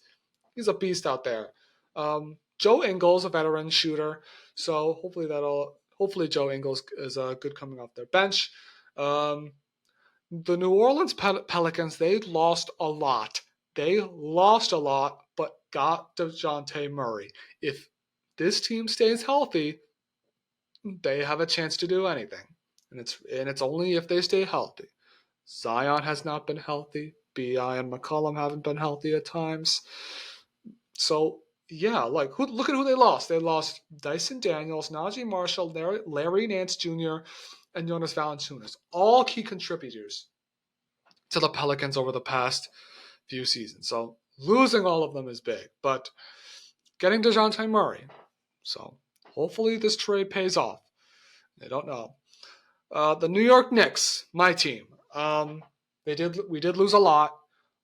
He's a beast out there. Joe Ingles, a veteran shooter. So hopefully Joe Ingles is good coming off their bench. The New Orleans Pelicans, they lost a lot. But got DeJounte Murray. If this team stays healthy, they have a chance to do anything. And it's only if they stay healthy. Zion has not been healthy. B.I. and McCollum haven't been healthy at times. So, yeah, look at who they lost. They lost Dyson Daniels, Najee Marshall, Larry Nance Jr., and Jonas Valanciunas. All key contributors to the Pelicans over the past few seasons. So, losing all of them is big. But getting DeJounte Murray. So, hopefully this trade pays off. I don't know. The New York Knicks, my team. We did lose a lot.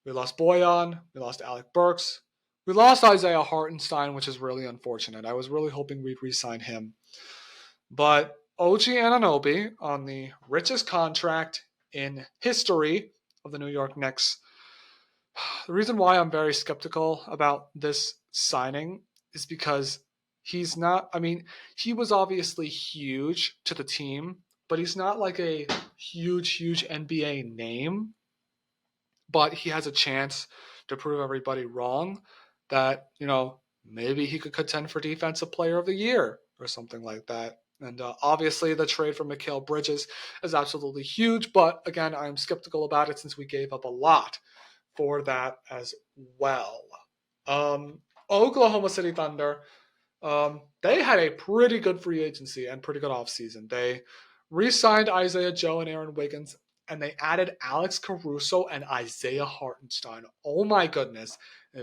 We lost Boyan. We lost Alec Burks. We lost Isaiah Hartenstein, which is really unfortunate. I was really hoping we'd re-sign him. But OG Anunoby on the richest contract in history of the New York Knicks. The reason why I'm very skeptical about this signing is because he was obviously huge to the team, but he's not like a huge NBA name. But he has a chance to prove everybody wrong that, maybe he could contend for Defensive Player of the Year or something like that. And obviously the trade for Mikal Bridges is absolutely huge, but again, I'm skeptical about it since we gave up a lot for that as well. Oklahoma City Thunder, they had a pretty good free agency and pretty good offseason. They re-signed Isaiah Joe and Aaron Wiggins, and they added Alex Caruso and Isaiah Hartenstein. Oh my goodness.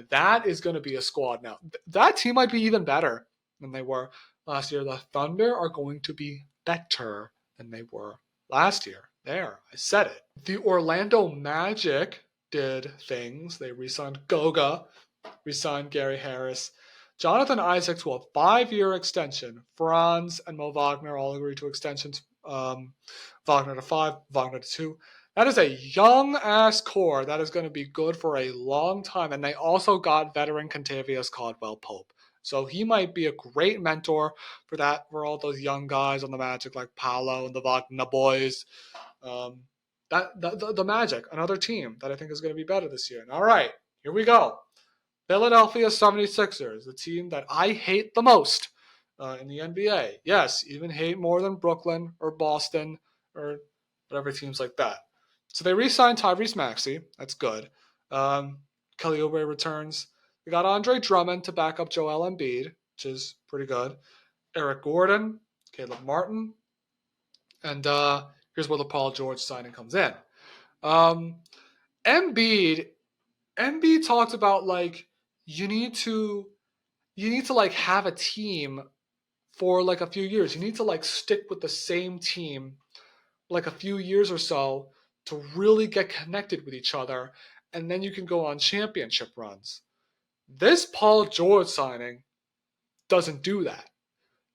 That is going to be a squad now. That team might be even better than they were last year. The Thunder are going to be better than they were last year. There, I said it. The Orlando Magic did things. They re-signed Goga, re-signed Gary Harris, Jonathan Isaac to a 5-year extension. Franz and Mo Wagner all agreed to extensions. Wagner to 5, Wagner to 2. That is a young-ass core that is going to be good for a long time. And they also got veteran Kentavious Caldwell-Pope. So he might be a great mentor for all those young guys on the Magic like Paolo and the Wagner boys. The Magic, another team that I think is going to be better this year. And all right, here we go. Philadelphia 76ers, the team that I hate the most in the NBA. Yes, even hate more than Brooklyn or Boston or whatever teams like that. So they re-signed Tyrese Maxey. That's good. Kelly Oubre returns. They got Andre Drummond to back up Joel Embiid, which is pretty good. Eric Gordon, Caleb Martin. And here's where the Paul George signing comes in. Embiid talked about you need to have a team for a few years. You need to stick with the same team a few years or so to really get connected with each other, and then you can go on championship runs. This Paul George signing doesn't do that.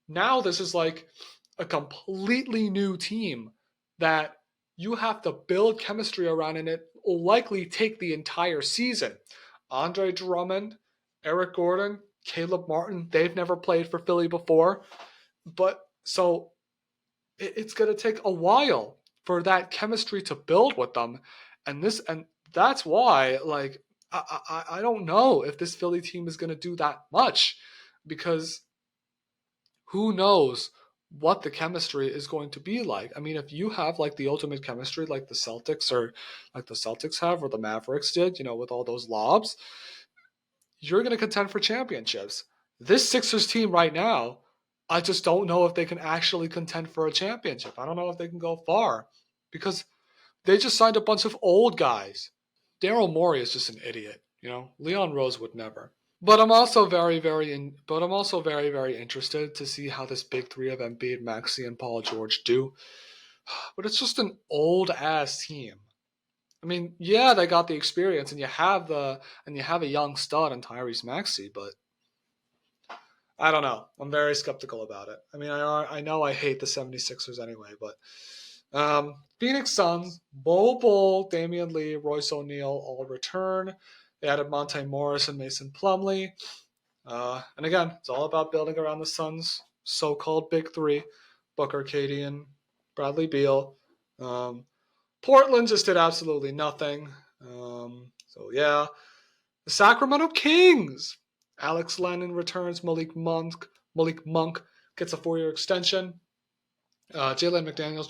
Now this is a completely new team that you have to build chemistry around, and it will likely take the entire season. Andre Drummond, Eric Gordon, Caleb Martin, they've never played for Philly before. But so it's going to take a while for that chemistry to build with them. And that's why, I don't know if this Philly team is going to do that much, because who knows what the chemistry is going to be like. I mean, if you have the ultimate chemistry like the Celtics have, or the Mavericks did, with all those lobs, you're going to contend for championships. This Sixers team right now, I just don't know if they can actually contend for a championship. I don't know if they can go far because they just signed a bunch of old guys. Daryl Morey is just an idiot, Leon Rose would never. But I'm also very, very interested to see how this big three of Embiid, Maxey, and Paul George do. But it's just an old ass team. I mean, yeah, they got the experience, and you have a young stud in Tyrese Maxey, but I don't know. I'm very skeptical about it. I mean, I know I hate the 76ers anyway, but Phoenix Suns, Bol Bol, Damian Lee, Royce O'Neal all return. They added Monte Morris and Mason Plumlee. And again, it's all about building around the Suns' so-called big three, Booker, Katie, and Bradley Beal. Portland just did absolutely nothing. So yeah, the Sacramento Kings. Alex Lennon returns. Malik Monk gets a 4-year extension. Jalen McDaniels,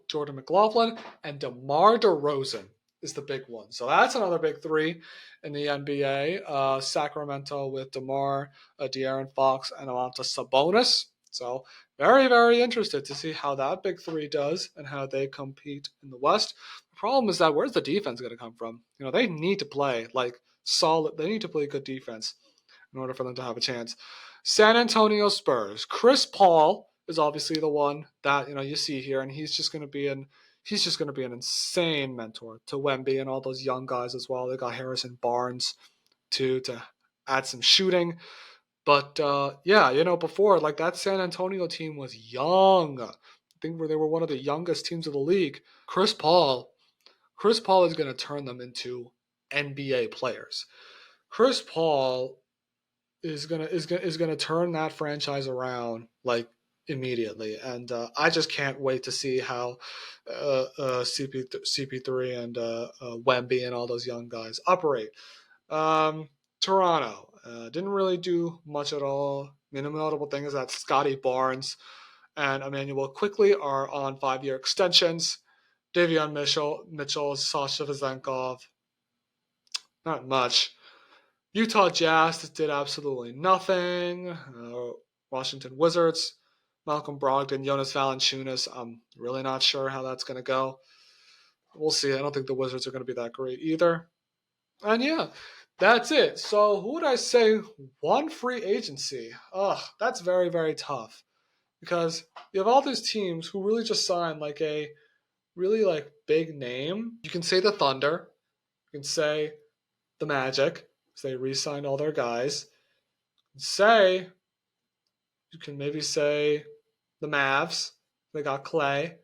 Jordan McLaughlin, and DeMar DeRozan is the big one. So that's another big three in the NBA. Sacramento with DeMar, De'Aaron Fox, and Domantas Sabonis. So very, very interested to see how that big three does and how they compete in the West. The problem is that where's the defense going to come from? They need to play solid. They need to play good defense in order for them to have a chance. San Antonio Spurs. Chris Paul is obviously the one that you see here, and he's just going to be an insane mentor to Wemby and all those young guys as well. They got Harrison Barnes to add some shooting. But before that San Antonio team was young. I think they were one of the youngest teams of the league. Chris Paul is going to turn them into NBA players. Chris Paul is gonna turn that franchise around immediately, and I just can't wait to see how CP3 and Wemby and all those young guys operate. Toronto didn't really do much at all. The notable thing is that Scotty Barnes and Emmanuel Quickly are on 5-year extensions. Davion Mitchell, Sasha Vezenkov, not much. Utah Jazz did absolutely nothing. Washington Wizards, Malcolm Brogdon, Jonas Valanciunas. I'm really not sure how that's going to go. We'll see. I don't think the Wizards are going to be that great either. And yeah, that's it. So who would I say won free agency? That's very, very tough. Because you have all these teams who really just signed a really big name. You can say the Thunder. You can say the Magic. So they re-signed all their guys. You can maybe say the Mavs. They got Clay.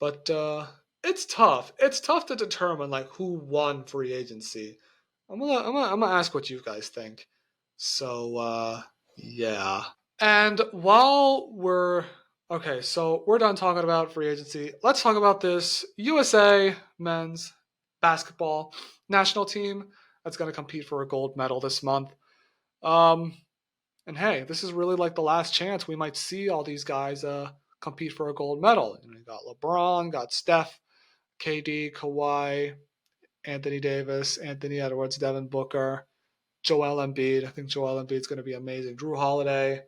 But it's tough. It's tough to determine who won free agency. I'm gonna ask what you guys think. So yeah. And while we're done talking about free agency. Let's talk about this USA men's basketball national team that's going to compete for a gold medal this month. And hey, this is really the last chance we might see all these guys compete for a gold medal. You got LeBron, got Steph, KD, Kawhi, Anthony Davis, Anthony Edwards, Devin Booker, Joel Embiid. I think Joel Embiid's going to be amazing. Drew Holiday,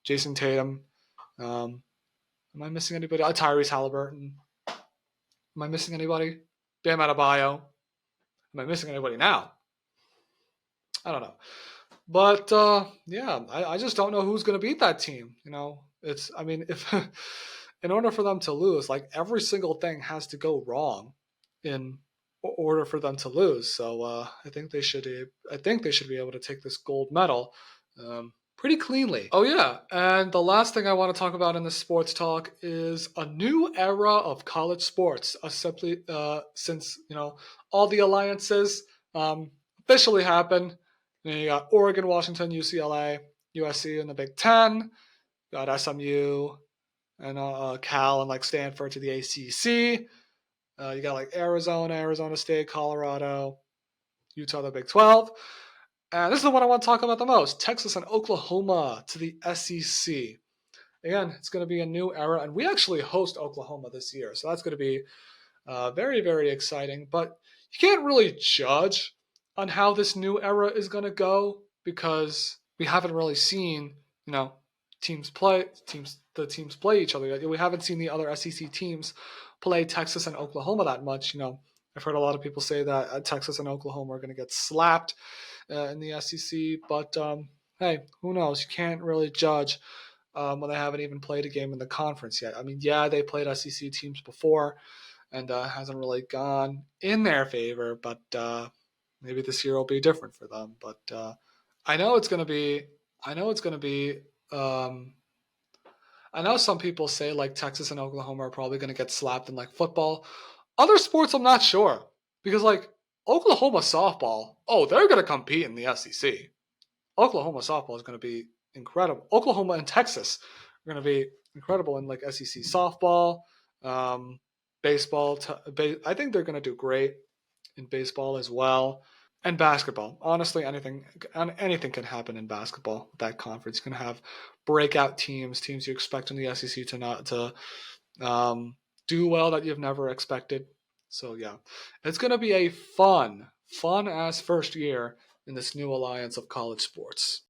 Jason Tatum. Am I missing anybody? Tyrese Halliburton. Am I missing anybody? Bam Adebayo. Am I missing anybody now? I don't know. But I just don't know who's going to beat that team. If in order for them to lose, every single thing has to go wrong in order for them to lose. So I think they should be able to take this gold medal pretty cleanly. Oh yeah, and the last thing I want to talk about in this sports talk is a new era of college sports. Since all the alliances officially happened. You got Oregon, Washington, UCLA, USC in the Big Ten. You got SMU and Cal and Stanford to the ACC. You got Arizona, Arizona State, Colorado, Utah, the Big 12. And this is the one I want to talk about the most. Texas and Oklahoma to the SEC. Again, it's going to be a new era. And we actually host Oklahoma this year. So that's going to be very, very exciting. But you can't really judge on how this new era is going to go because we haven't really seen, teams play each other. We haven't seen the other SEC teams play Texas and Oklahoma that much. I've heard a lot of people say that Texas and Oklahoma are going to get slapped in the SEC, but hey, who knows? You can't really judge when they haven't even played a game in the conference yet. I mean, yeah, they played SEC teams before, and hasn't really gone in their favor, but maybe this year will be different for them. But I know it's going to be I know it's going to be. I know some people say like Texas and Oklahoma are probably going to get slapped in like football. Other sports, I'm not sure because like Oklahoma softball, oh, they're going to compete in the SEC. Oklahoma softball is going to be incredible. Oklahoma and Texas are going to be incredible in like SEC softball, baseball. I think they're going to do great in baseball as well, and basketball. Honestly, anything can happen in basketball with that conference. You can have breakout teams you expect in the SEC to not to do well that you've never expected. So yeah, it's going to be a fun as first year in this new alliance of college sports.